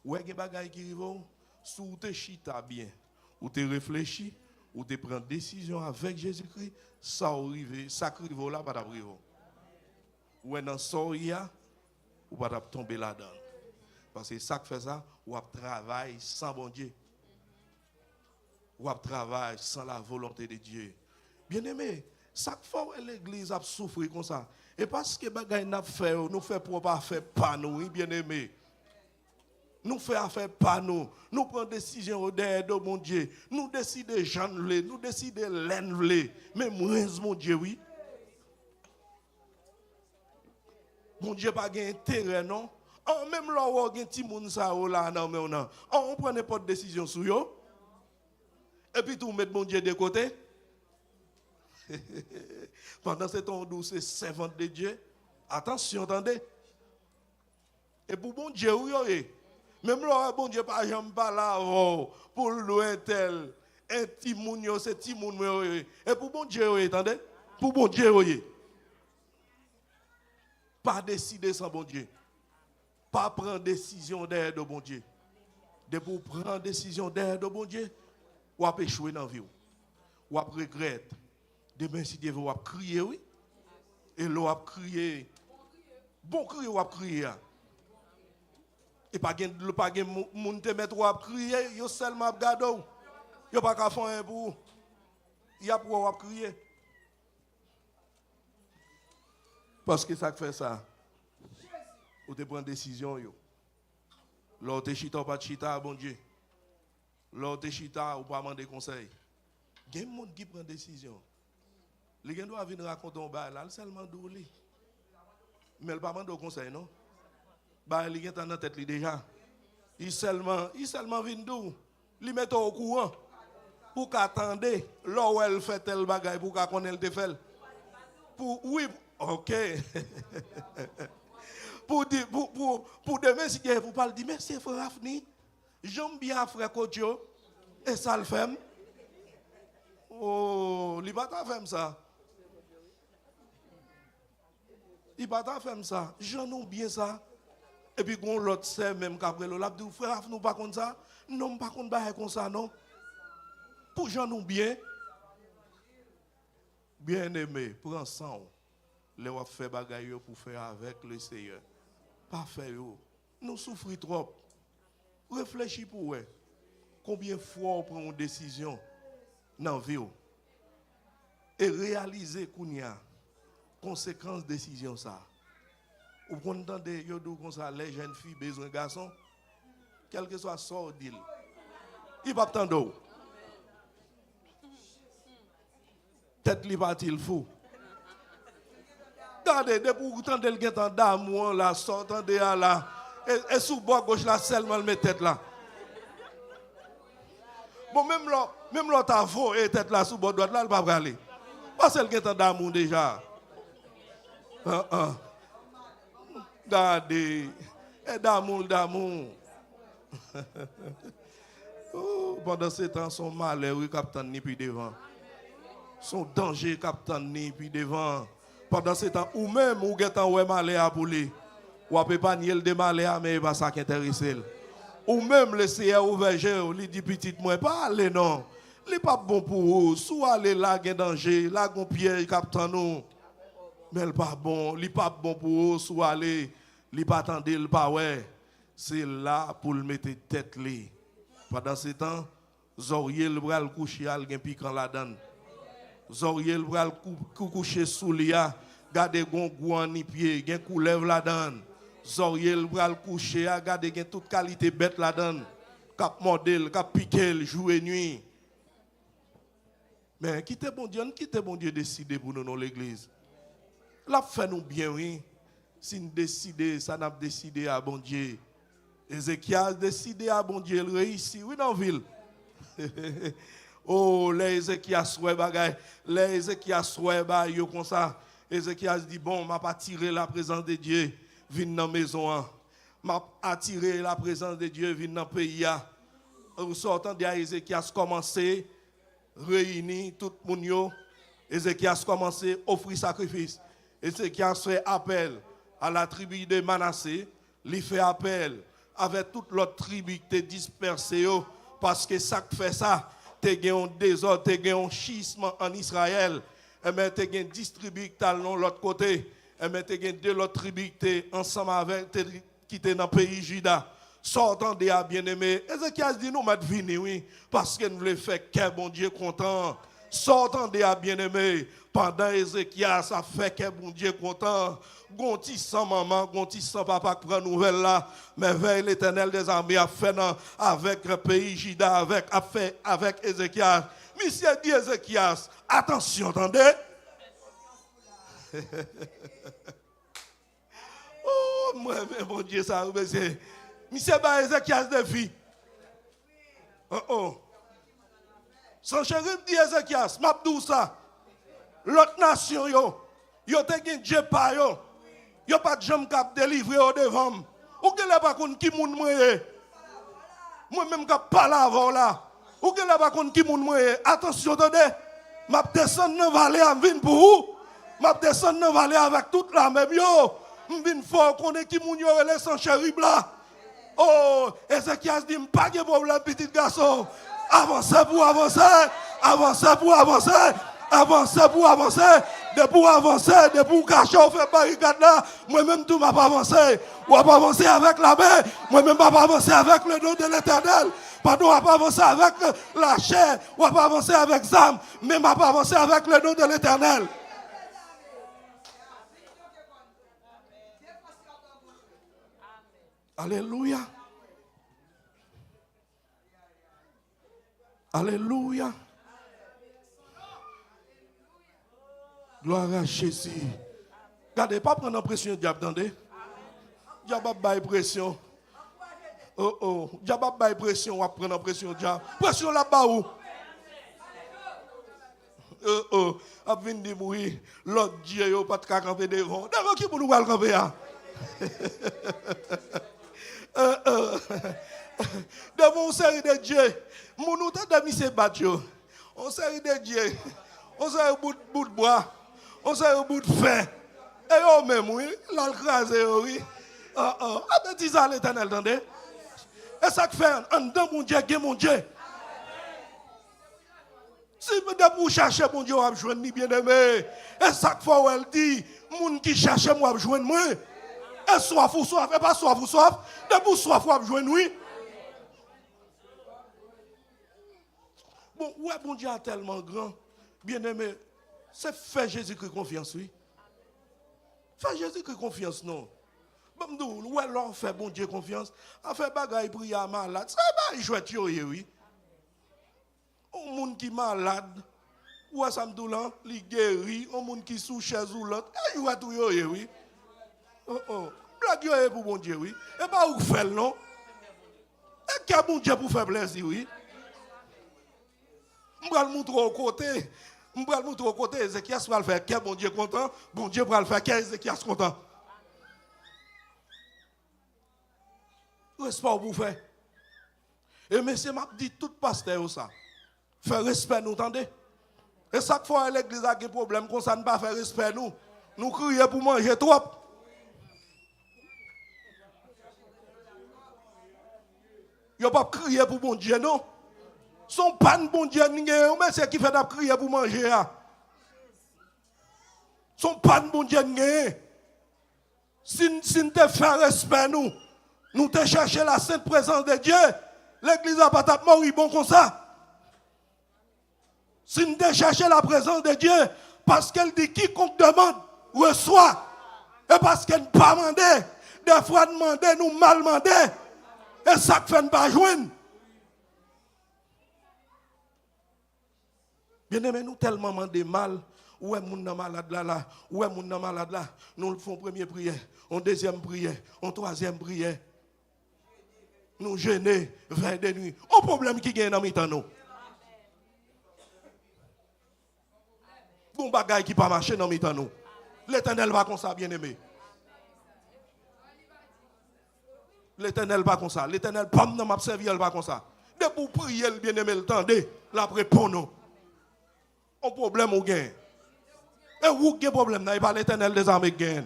Speaker 3: Ouais gen bagay qui rive sous te chita bien. Ou te réfléchis ou te prendre décision avec Jésus-Christ, ça arrive, ça arrive là, pas d'arriver. Ou dans soria, ou pas tomber là-dedans. Parce que ça qui fait ça, ou travaille sans bon Dieu. Ou travaille sans la volonté de Dieu. Bien-aimé, ça qui fait l'église a souffert comme ça. Et parce que bagay n'a fait, nous fait pour pas faire pas nous, bien-aimé. Nous faisons affaire pas nous. Nous prenons décision de mon Dieu. Nous décidons Jean vle, nous décidons Len vle. Mais moi, mon Dieu, oui. Mon Dieu pas d'intérêt, non? Même là où il y a un petit monde là, non. On prend n'importe décision sur eux. Et puis tout mettre mon Dieu de côté. Pendant ce temps où c'est servant de Dieu. Attention, attendez. Et pour mon Dieu, oui. Même là, bon Dieu, pas jamais pas là, pour loin tel, un petit moun yo, c'est petit moun yo. Et pour bon Dieu, attendez, pour bon Dieu, pas décider sans bon Dieu, pas prendre décision derrière de bon Dieu. De pour prendre décision derrière de bon Dieu, ou à échouer dans la vie, ou à regretter. Demain, si Dieu veut crier, oui, et l'eau a crié, bon crier ou à crier. Et pas de monde te mettre à crier, yo seulement gado. Yo pas qu'à faire un pour. Il y a pour crier. Parce que ça fait ça. Ou te prendre décision yo. Lors te chita ou pas chita, bon Dieu. Lors te chita ou pas demander conseil. Il y a des gens qui prennent décision. Les gens doivent venir raconter un bail là, seulement douli. Mais il pas demander conseil non. Bah, il est dans la tête déjà. Il seulement vient d'où? Il met au courant. Pour qu'attendre, là où elle fait tel bagage, pour qu'on elle te fait. Oui, ok. pour demain, si vous parlez, dire merci frère Afni. J'aime bien frère Kodjo. Et ça le fait. Oh, il va pas faire ça. Il va pas faire ça. J'en ai bien ça. Et puis, on l'autre sait même qu'après l'autre, dit, frère, nous pas comme ça. Non, pas comme ça, non. Pour gens nous bien. Bien aimé, prends sang. Les va faire bagaille pour faire avec le Seigneur. Pas faire. Nous souffrons trop. Réfléchis pour eux. Combien de fois on prend une décision dans la vie et réaliser qu'il y a conséquences de décision ça. Ou qu'on entend des comme ça les jeunes filles besoin de garçons, quel que soit sort d'île. Il va attendre. Tête li pas-il fou. Regardez, depuis que vous entendez le temps d'amour là, sortant de là, et sous bord gauche là, seulement le met tête là. Bon, même là, t'as faux et tête là, sous bord droite là, il va pas aller. Parce que le temps d'amour déjà. Regardez, et d'amour. Oh, pendant ce temps, son malheur, oui, capitaine, ni puis devant. Son danger, capitaine, ni puis devant. Pendant ce temps, ou même, ou get en ouais malheur pour lui. Ou à peut pas nier le malheur, mais il va ça qui intéresse. Ou même, le Seigneur ouvert, il dit, petit, moi, pas aller, non. Il n'est pas bon pour vous. Soit aller là, il y a danger, là, il y a un piège, capitaine, nous. Mais il n'est pas bon. Il n'est pas bon pour vous. Soit aller, il n'est pas attendu, il n'est pas ouais. C'est là pour le mettre tête. Pendant ce temps, Zoriel va le coucher, il y a un piquant là-dedans. Zoriel va le coucher sous l'IA, gardez gon gouan ni pied, gen coulev là-dedans. Zoriel va le coucher, gardez gen toute qualité bête là-dedans. Cap modèle, cap piquel, jour et nuit. Mais quittez bon Dieu décider pour nous dans l'église. La fait nous bien, oui. Si nous décidons, ça n'a pas décidé à bon Dieu. Ézéchiel a décidé à bon Dieu, il réussit, oui, dans la ville. Oh, les Ézéchiel souhait bagaille, les Ézéchiel souhait bagaille comme ça. Ézéchiel dit, bon, m'a pas tiré la présence de Dieu, vin dans la maison. M'a attiré la présence de Dieu, vin dans le pays. Au sortant de Ézéchiel commencé, réunir tout le monde. Ézéchiel commencé à offrir sacrifice. Ézéchiel fait appel à la tribu de Manassé, il fait appel avec toute l'autre tribu qui est dispersée, parce que ça fait ça, tu as un désordre, tu as un schisme en Israël, et bien tu as un distribu qui est de l'autre côté, et bien tu as deux autres tribus qui sont ensemble avec, qui sont dans le pays Juda. Sortant des bien-aimés, Ézéchiel dit nous m'être venu, oui, parce que nous voulons faire qu'un bon Dieu content. Sortant des bien-aimés, pendant Ézéchiel, ça fait qu'un bon Dieu content. Gonti sans maman, gonti sans papa qui prend nouvelle là, mais veille l'Éternel des armées a fait avec le pays Juda, avec Ézéchiel. Monsieur dit Ézéchiel, attention, attendez. Oh, moi, mon Dieu, ça, monsieur. Monsieur, bah, Ézéchiel de vie. Oh. Son chéri me dit Ézéchiel, m'a dit ça. L'autre nation, yo te gen Dieu pa yo pas de jambe cap délivrer au devant. Ou que là pas kon ki moun moye. Moi même cap parler avant là. Ou que là pas kon ki moun moye. Attention attendez. M'a descendre dans vallée en vinn pour vous. M'a descendre dans vallée avec toute la même yo. M'vinn fort connait ki moun yo relé son chéri là. Oh, Ézéchiel dit pas de problème petit garçon. Avancez pour avancer. Avancez pour avancer. Avancez pour avancer, de pour avancer, de pour cacher, on fait barricade là, moi-même tout m'a pas avancé. On va pas avancer avec la main, moi-même pas avancer avec le nom de l'Éternel. Pardon, on va pas avancer avec la chair, on va pas avancer avec Zam, mais on va pas avancer avec le nom de l'Éternel. Alléluia. Alléluia. Gloire à Jésus. Regardez, pas prendre pression, diable, attendez. Diable a bail pression. Oh. Diable a bail pression, on va prendre pression, diable. Pression là-bas où? A venir de mourir. L'autre Dieu, il n'y a pas de camper devant. Devant qui pour nous aller camper? Devant une série de dieux. Nous avons mis ces bâtiments. On série de dieux. On série un bout de bois. On série un bout de fer. Et eux même, oui, l'alcrasé, oui. ben dis à l'Éternel, attendez. Et ça que fait, en dedans, mon Dieu, mon Dieu. Si vous cherchez mon Dieu, vous avez besoin de bien aimé. Et ça que fait, elle dit, moun qui cherche moi, vous besoin de moi. Et soif ou soif, et pas soif ou soif. De vous soif, vous avez besoin de oui. Bon, ouais, mon Dieu est tellement grand. Bien aimé, c'est faire Jésus-Christ confiance, oui. Faire Jésus-Christ confiance, non. Bon, ouais, l'on fait bon Dieu confiance. On fait bagaille prier à malade. Ça va, il joue oui. Un monde qui est malade, ou à Samdoulan, il guérit. Un monde qui est sous chaise ou l'autre, il joue tout, oui. Blague pour bon Dieu, oui. Et pas où faire, non. Et qu'il y a bon Dieu pour faire plaisir, oui. Je vais le montrer au côté. Je vais le montrer au côté. Ézéchias va le faire. Quel bon Dieu content. Bon Dieu va le faire. Quel Ézéchias content. Respect pour faire. Et monsieur m'a dit tout pasteur ça. Faire respect nous, entendez? Et chaque fois l'église a des problèmes, qu'on ça ne pas faire respect nous. Nous crions pour manger trop. Yo pas crier pour bon Dieu non. Son pan bon Dieu n'gé, mais c'est qui fait d'ap crier pour manger là. Son pan bon Dieu n'gé. Si nous te fait respect nous te chercher la sainte présence de Dieu, l'église a pas tap mourir bon comme ça. Si nous te chercher la présence de Dieu, parce qu'elle dit quiconque demande, reçoit. Et parce qu'elle ne pas demander, des fois demander, nous mal demander. Et ça ne fait pas joindre. Bien aimé, nous tellement demandé mal. Où est mon malade là? Où est mon malade là? Nous le faisons première prière, en deuxième prière, en troisième prière. Nous gêner, vers des nuits. Au problème qui gagne dans mes temps nous. Bon bagaille qui pas marcher dans mes temps nous. L'Éternel va comme ça, bien aimé. L'Éternel va comme ça. L'Éternel pas m'a servi, elle va comme ça. De pour prier, le bien aimé, le tendez, la répond nous. Un problème ou gain. Et où gain problème là, il pas l'Éternel des armées gain.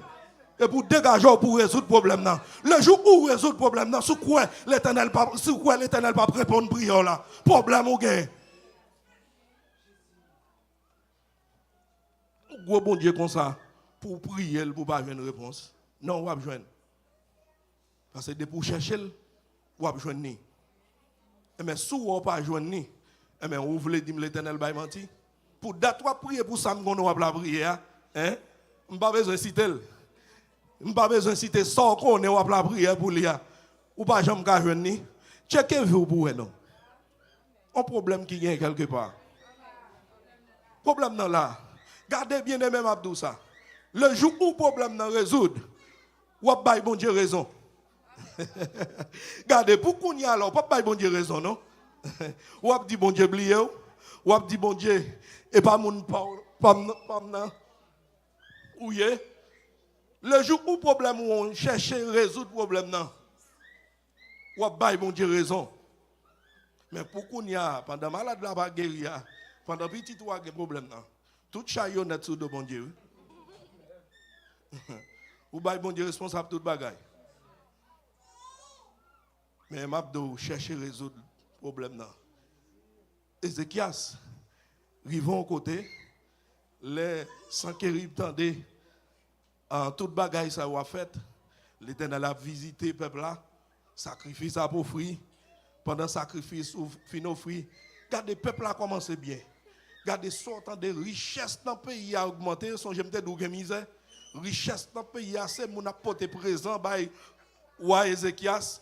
Speaker 3: Et pour dégager pour résoudre le problème là. Le jour où résoudre le problème là, sous quoi l'Éternel pas répondre prière là. Problème ou gain. Gros bon Dieu comme ça pour prier pour pas avoir une réponse. Non, on va joindre. Parce que pour chercher, on va joindre ni. Mais si on pas joindre ni, mais on voulait dire l'Éternel va mentir. Pour date toi prier pour ça qu'on va la prière, hein? On pas besoin de citer. On pas besoin de citer ça qu'on est la prière pour lui. Ou pas jamais ka joindre ni. Checkez-vous pour non. Un problème qui vient quelque part. Problème non là. Gardez bien les mêmes Abdou ça. Le jour où le problème n'est résoudre, ou pas bon Dieu raison. Gardez, pourquoi n'y a alors pas bon Dieu raison, non? Ou dit bon Dieu oublié, ou dit bon Dieu, et pas mon pas oui. Le jour où le problème où on cherche à résoudre le problème, non? Ou pas bon Dieu raison. Mais pourquoi n'y a pendant malade la bagarre, pendant petit ou a des problèmes, non? Tout chaillot net sous de bon Dieu. Ou bien bon Dieu responsable de toute bagaille. Mais Mabdo cherche à résoudre le problème. Ézéchias, rivons au côté, les Sankerib tendaient en toute bagaille ça a fait. L'Éternel a visité le peuple là, sacrifice à pour fruit. Pendant le sacrifice, fin offrit. Regardez, le peuple a commencé bien. Regardez, sortant des richesses dans le pays a augmenté. Son j'aime d'où misère. Richesse dans le pays a c'est mon apporté présent by ouais Ézéchias.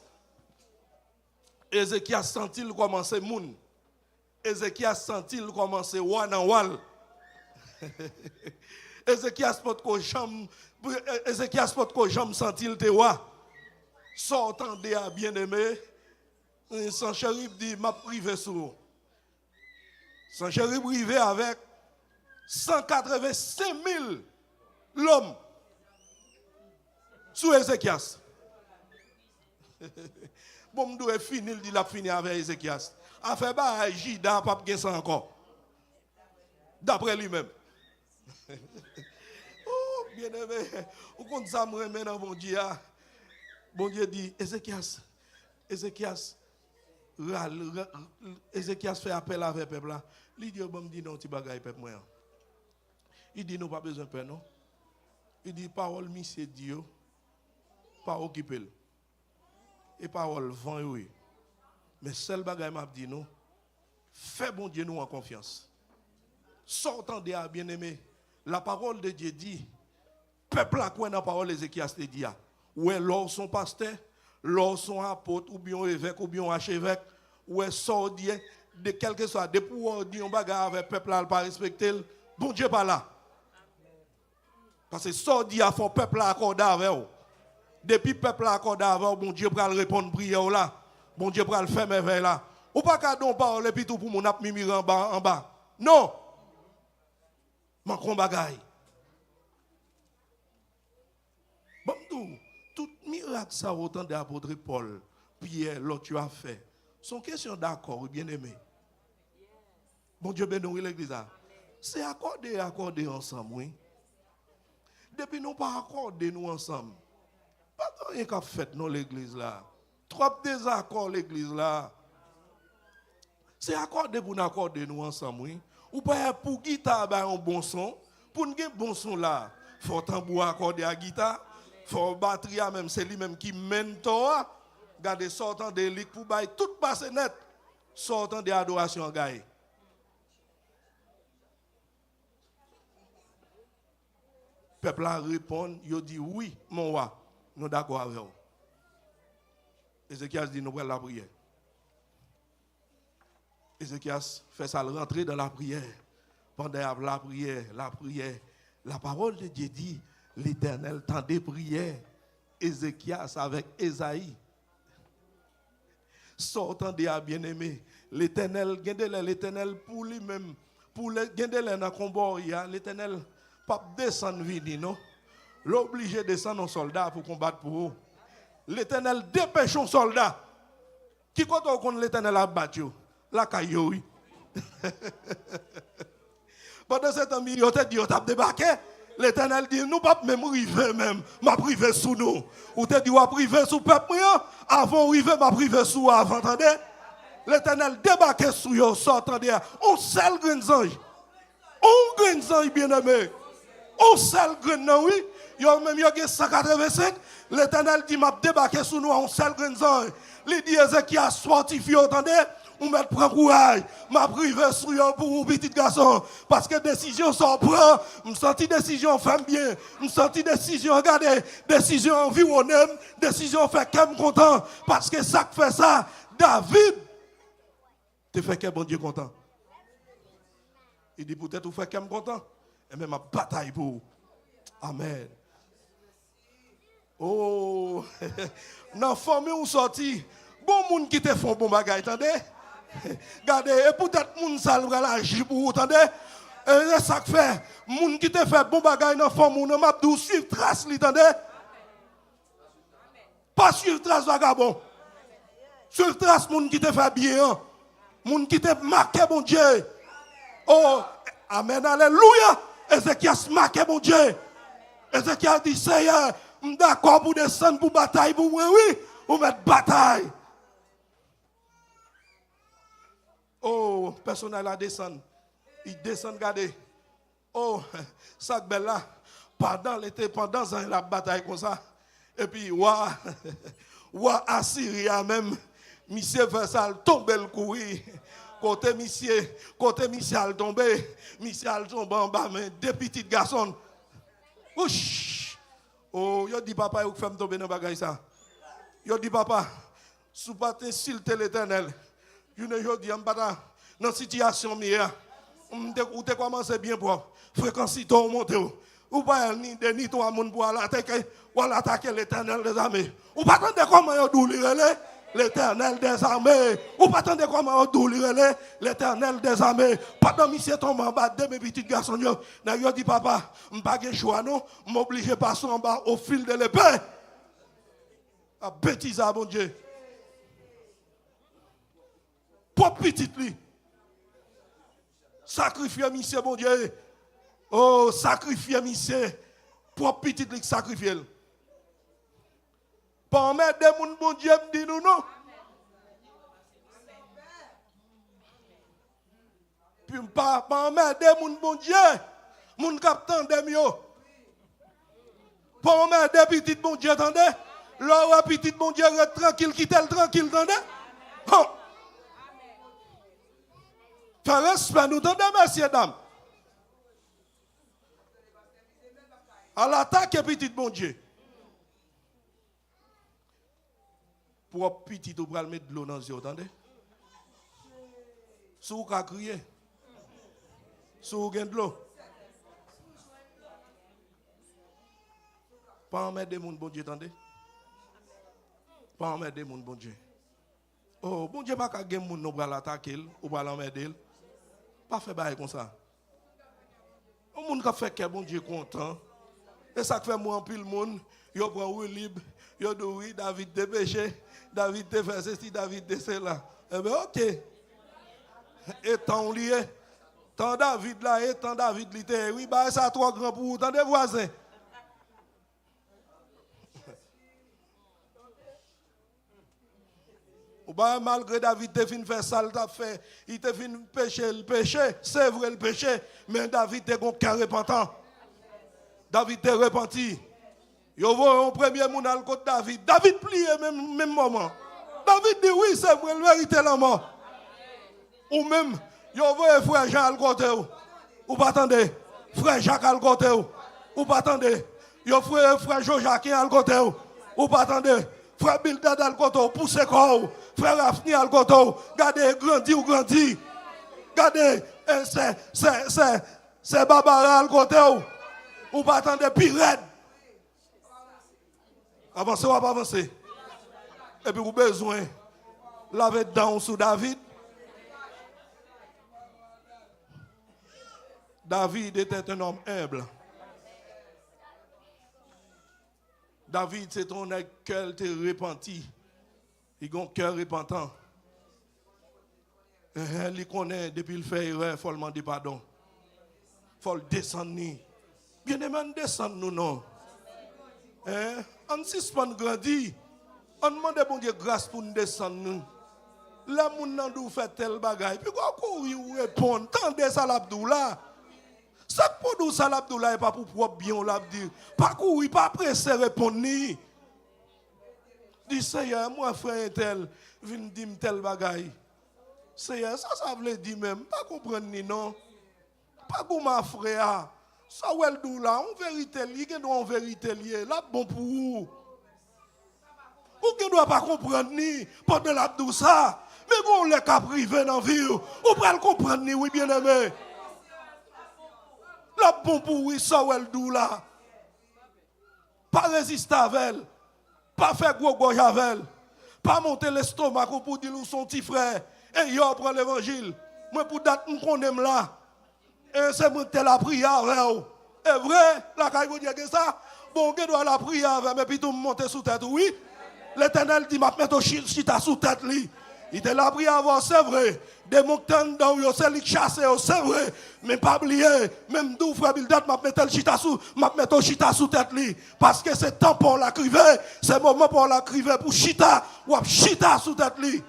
Speaker 3: Ézéchias sentit commencer moun. Ézéchias sentit commencer one en wall. Ézéchias pot ko jambe Ézéchias pot ko jambe sentit te wa. Sortant de a bien-aimé. Son chérif dit m'a privé sur. Son chérif privé avec 185 000 l'homme sous Ézéchias. Bon, je dois finir, il a fini avec Ézéchias. A fait bah, Jida, pas de ça encore. D'après lui-même. Oh, bien aimé, ou qu'on ça me remet dans mon Dieu. Bon Dieu dit, Ézéchias fait appel avec le peuple là. Il dit, bon, dit non, tu bagaille peuple moi. Il dit, non, pas besoin de peur, non. Il dit, parole, monsieur Dieu, pas occuper. Et parole, vent, oui. Mais seul bagaille m'a dit, non, fais bon Dieu nous en confiance. Sortant de bien-aimé, la parole de Dieu dit, peuple a quoi dans la parole d'Ézéchias te dit, ouais, lors son pasteur, lors son apôtre, ou bien évêque, ou bien archevêque, ouais, sordier, de quel que soit, de pouvoir dire un bagage avec le peuple là, pas respecter, bon Dieu pas là. Parce que sordier a fait peuple là accordé avec vous. Depuis le peuple là accordé avec vous, bon Dieu va répondre prière là, bon Dieu va le faire merveille là. Ou pas qu'à don parole et puis tout pour mon ap mimir en bas. Non. Manquons bagaille. Bon, tout miracle ça autant d'apôtre Paul, Pierre, l'autre tu as fait. Sont question d'accord, bien aimé. Bon Dieu bénit l'église. C'est accorder ensemble, oui. Depuis nous pas accorder nous ensemble. Pas rien qu'à fait dans l'église là. Trop désaccord l'église là. C'est accorder pour nous accorder nous ensemble, oui. Ou pas pour guitare un bon son. Pour nous un bon son là, faut tambour accorder à guitare. Faut batterie même, c'est lui-même qui mène toi. Gardez sortant des lits pour bailler toute basse net. Sortant des adorations gaï. Peuple a répond, il dit oui, mon roi, nous d'accord avec vous. Ézéchias dit nous prenons la prière. Ézéchias fait ça rentrer dans la prière. Pendant la prière, la parole de Dieu dit, l'Éternel tendait prière. Ézéchias avec Ésaïe. Sortant des bien-aimés, l'Éternel, l'Éternel pour lui-même, pour le dans combat, l'Éternel pas descendre vini non. L'obligé de descendre un soldat pour combattre pour eux. L'Éternel dépêche un soldat. Qui quand on connaît l'Éternel a battu la caillou. Pendant ce temps, il a dit, on t'a débarqué. L'Éternel dit, nous pas même river même, m'a privé sous nous. Ou te dit, on privé sous peuple, avant river, m'a privé sous avant, attendez. L'Éternel débarqué sous eux, sortant de on seul grand ange. On grand ange bien-aimé. On seul grand oui. Yo même yo gen 185, l'Éternel dit m'a débarqué sous nous on seul grand ange. Il dit Ézéchias fortifié, attendez. On met prend courage, m'a privé sur yo pour un petit garçon parce que décision s'en prend, me senti décision femme bien, me senti décision regardez, décision environnée, décision fait qu'elle content parce que ça fait ça David te fait que bon Dieu content. Il dit peut-être vous fait qu'elle content et même ma bataille pour amen. Oh dans famille ou sorti bon monde qui te font bon bagage attendez. Regardez, et peut-être moun sal va l'agir pour vous, attendez. Et ça que fait, moun qui te fait bon bagay dans fond moun m'a dou suivre trace li, attendez. Pas suivre trace vagabond. Suivre trace moun qui te fait bien, moun qui te marqué bon Dieu. Oh, amen, alléluia. Ézéchias marqué bon Dieu. Ézéchias dit Seigneur, d'accord pour descendre pour bataille pour moi, oui, pour mettre bataille. Oh, personnel à descendre. Il descend, regardez. Oh, ça belle là. Pendant l'été, pendant la bataille comme ça. Et puis, ouah, Assyria même. Monsieur fait ça, tombe le courir. Côté monsieur al tombé. Monsieur al tombé en bas, mais deux petits garçons. Ouch. Oh, yo dit papa, vous faites tomber dans bagage ça. Yo dit papa, sous pas t'insulter l'Éternel. Je ne dis pas dans la situation meilleure. Ou te commencé bien propre. Fréquence ton monte. Ou pas ni toi moun pour attaquer l'Éternel des armées. Ou pas attendre comment on doulir l'Éternel des armées. Ou pas attendre comment on doulir l'Éternel des armées. Pendant monsieur tombe en bas de mes petits garçons yo dit papa, m'pas gen choix non, m'oblige passer en bas au fil de l'épée. A bêtise à bon Dieu. Pour petit lui. Sacrifier monsieur bon Dieu. Oh, sacrifier monsieur. Pour petit lui sacrifier. Pas emmerder mon bon Dieu, me dit nous non. Puis pas emmerder mon bon Dieu, mon capitaine de mieux. Pas emmerder petit bon Dieu, attendez. Là, petit bon Dieu, tranquille, quitte-le tranquille, attendez. Oh. Fais respect, nous attendez, messieurs, dames. À l'attaque, petit bon Dieu. Pour petit, tu vas mettre de l'eau dans les yeux, attendez. Si vous criez, si vous avez de l'eau, pas en mettre des gens, bon Dieu, attendez. Pas en mettre des gens, bon Dieu. Oh, bon Dieu, pas qu'à gagner moun, nous va l'attaquer, ou va l'emmerder. Pas faire bail comme ça. Un monde qui fait que bon Dieu content. Et ça fait moi en pile monde, yo prend oui libre, yo dit oui, David te péché, David te fait ceci, David te cela. Eh bien, ok. Et tant lié, tant David là, et tant David l'ité, oui, bah ça trop grand pour vous, tant des voisins. Ou bien malgré David te fin fait ça, il te fin péché, le péché, c'est vrai le péché, mais David te gon cœur repentant. David te repenti. Yo voit un premier moun al côté David. David plie même moment. David dit oui, c'est vrai, la vérité la mort. Ou même, yo voit frère Jean al côté ou pas attendez. Frère Jacques al côté ou pas attendez. Yo frère Jean-Jacques al côté ou pas attendez. Frère Bildad al côté pousse corps. Frère Afni al côté. Gardez grandi ou grandi. Gardez c'est Barbara al côté ou pas attendre pire raide. Avancez ou pas avancer. Et puis vous avez besoin de laver dedans sous David. David était un homme humble. David, c'est ton cœur qui est repenti. Il a un cœur repentant. Il connaît depuis le fait erreur, il faut le demander pardon. Il faut le descendre. Bien aimé, descendre nous non. On suspend grandir. On demande bon Dieu grâce pour nous descendre nous. Là, moun nan dou fait tel bagay. Puis quoi courir ou répondre. Tendez ça l'abdou là. Ça pour nous ça l'abdou là et pas pour propre bien l'abdou. Pas courir, pas presser répondre ni. Dis Seigneur, moi frère tel, vinn dire tel bagay. Seigneur, ça veut dire même. Pas comprendre ni non. Pas pour ma frère. Ça ou elle dou là, en vérité lié, en vérité lié, là bon pour vous. Ou ne doit pas comprendre ni pendant la dou ça, mais on les cap privé dans vie, ou pas le comprendre ni oui bien aimé. Là bon pour oui, ça ou elle dou là. Pas résister avec elle, pas faire gros gorge avec elle, pas monter l'estomac pour dire nous son petit frère, et yo prend l'évangile. Moi pour date nous connais là. Et c'est moi qui la prière avec vous. C'est vrai, la caille vous dit que ça. Bon, on doit la prière avec, mais puis tout monter sous tête, oui. L'Éternel dit, m'a mettre au chita sous tête, lui. Il te la prière avant, c'est vrai. Des montagnes dans vous, c'est lui qui chasse, c'est vrai. Mais pas oublier, même d'où frère Bildad, m'a mettre au chita sous tête, lui. Parce que c'est temps pour la criver, c'est moment pour la criver, pour chita, ou chita sous tête, lui.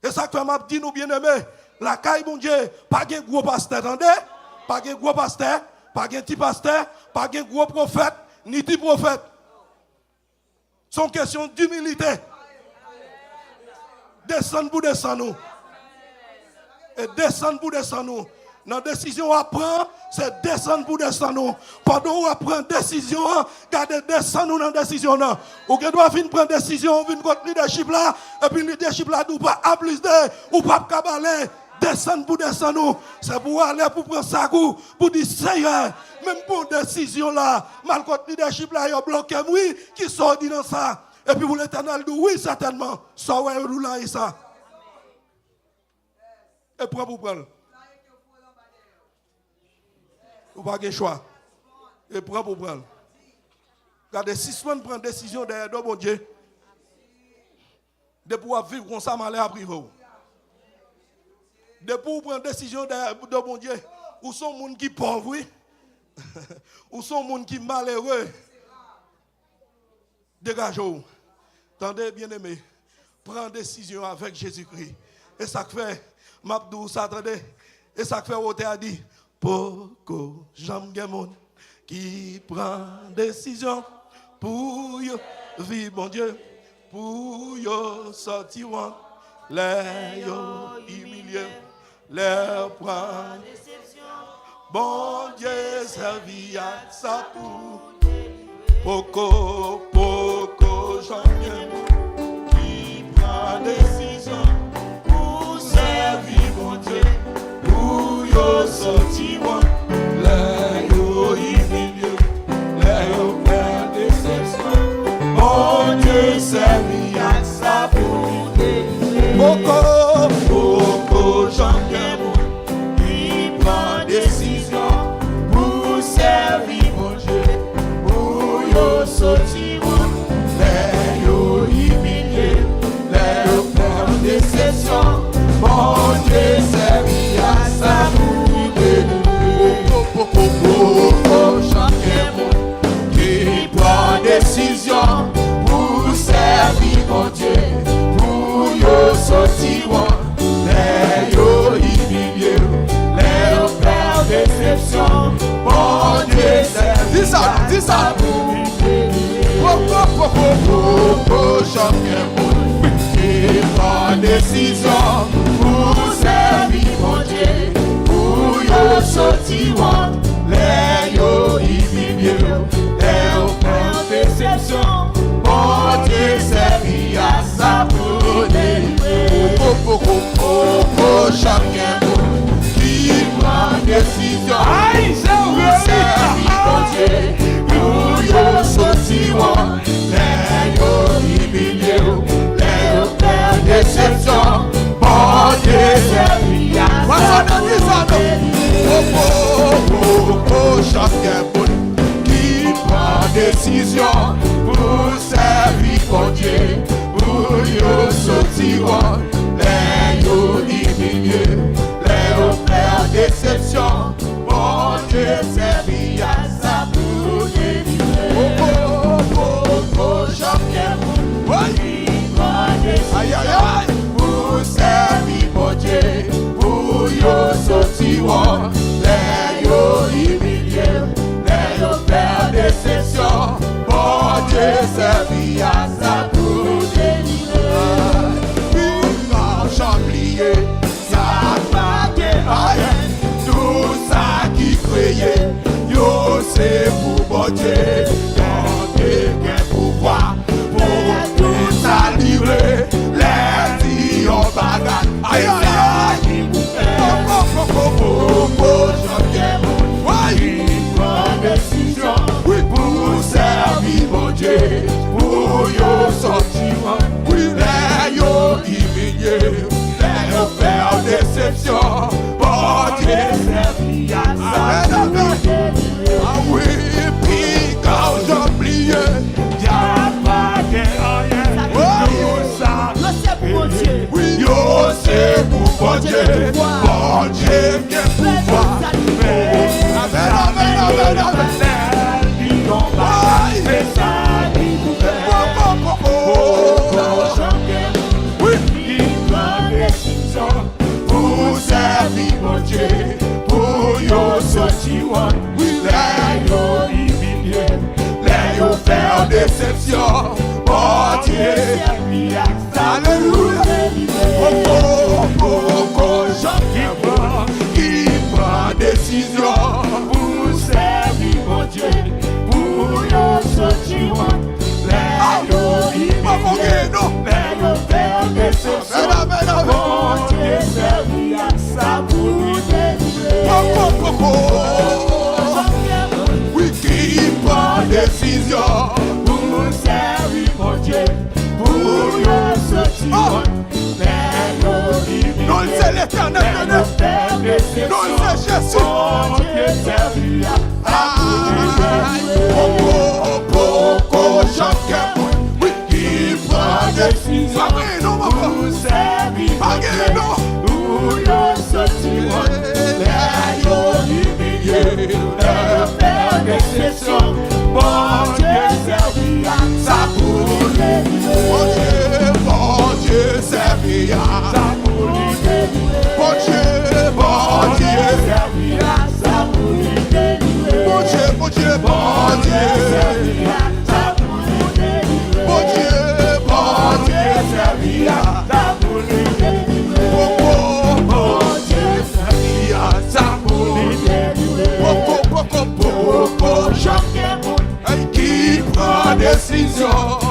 Speaker 3: Et ça que m'a dit, nous bien aimés. La caille, mon Dieu, pas de gros pasteur, attendez? Pas de gros pasteur, pas de petit pasteur, pas de gros prophète, ni petit prophète. C'est une question d'humilité. Descendre pour descendre nous. Et descendre pour descendre nous. Dans la décision à prendre, c'est descendre pour descendre nous. Pendant qu'on prend décision, gardez descendre nous dans la décision. Ou que doit venir prendre décision, venir contre leadership là, et puis le leadership là, nous pas appliquer, ou pas cabaler. Descendre pour descendre nous. C'est pour aller pour prendre ça coup, pour dire Seigneur, même pour décision là, mal contre leadership là, il a bloqué, oui, qui sort dans ça. Et puis pour l'Éternel dit oui, certainement, ça ouais, là et ça. Et prends pour prendre. Ou pas de choix. Et prends pour prendre. Regardez, si souvent prend décision derrière de bon Dieu, de pouvoir vivre comme ça, malheur à privé. De pour prendre décision de bon Dieu, ou sont gens qui pauvres, oui, ou sont gens qui malheureux. Dégagez-vous. Tendez, bien-aimé. Prends décision avec Jésus-Christ. Et ça fait, Mabdou, ça attendez. Et ça fait, Woté a dit, Poko, j'aime monde qui prend décision pour vivre, mon Dieu, pour sortir, les humilier, les prendre. Bon Dieu, servi à ça pour Poko, j'aime qui prend décision pour servir, mon Dieu, pour sortir, les humilier, les prendre décision. Bon Dieu, servi à ça pour Poko, j'aime qui prend décision pour servir, mon Dieu, pour sortir, les humilier, les prendre décision. Bon Dieu, servi à ça pour délivrer. Poko, j'aime qui prend décision pour servir, mon Dieu, pour sortir, les humilier, les faire déception. Bon Dieu, servi à ça pour Poko, j'aime qui prend décision pour servir, mon Dieu, pour sortir, les humilier, les faire déception. Bon Dieu, servi à ça pour délivrer. Poko, j'aime qui prend décision pour servir, mon Dieu, pour sortir, les humilier, les faire déception. Bon Dieu, servi à ça pour délivrer. Poko, j'aime qui prend décision pour servir, mon Dieu, pour sortir, les humilier, les faire déception. Bon Dieu, servi à ça pour délivrer. Poko, j'aime qui prend décision pour servir, mon Dieu, pour sortir, les humilier, les faire déception. Bon Dieu, servi à ça pour délivrer. L'argent plié, ça va rien. Tout ça qui criait, yo c'est pour bon Dieu. Quand quelqu'un pouvoir pour tout ça livrer, les dits en bagarre. Aïe aïe aïe, décision pour servir, mon Dieu, pour sortir, les humilier, les faire déception. Bon Dieu, servi à ça. Ah oui, puis quand j'oublie, y'a pas de rien. Tout ça, oui, yo c'est pour bon Dieu. Bon Dieu, quel pouvoir. Amen. Pour servir, mon Dieu, pour sortir, les humilier, les faire déception. Mon Dieu, alléluia. Qui prend décision pour servir, mon Dieu, pour sortir, les humilier, les faire déception. Mon Dieu, servi à ça pour délivrer. Oui, qui prend décision pour servir, mon Dieu, pour sortir, les humilier, non, c'est l'Éternel, non, c'est Jésus. Mon Dieu, servi à ça pour délivrer. Oui, qui prend décision pour servir, mon Dieu, pour sortir, les humilier, les faire déception. Bon Dieu, servi à ça pour servir. Bon Dieu, bon Dieu. Bon Dieu, bon Dieu, bon Dieu. Bon Dieu, bon Dieu, servir. Qui prend décision.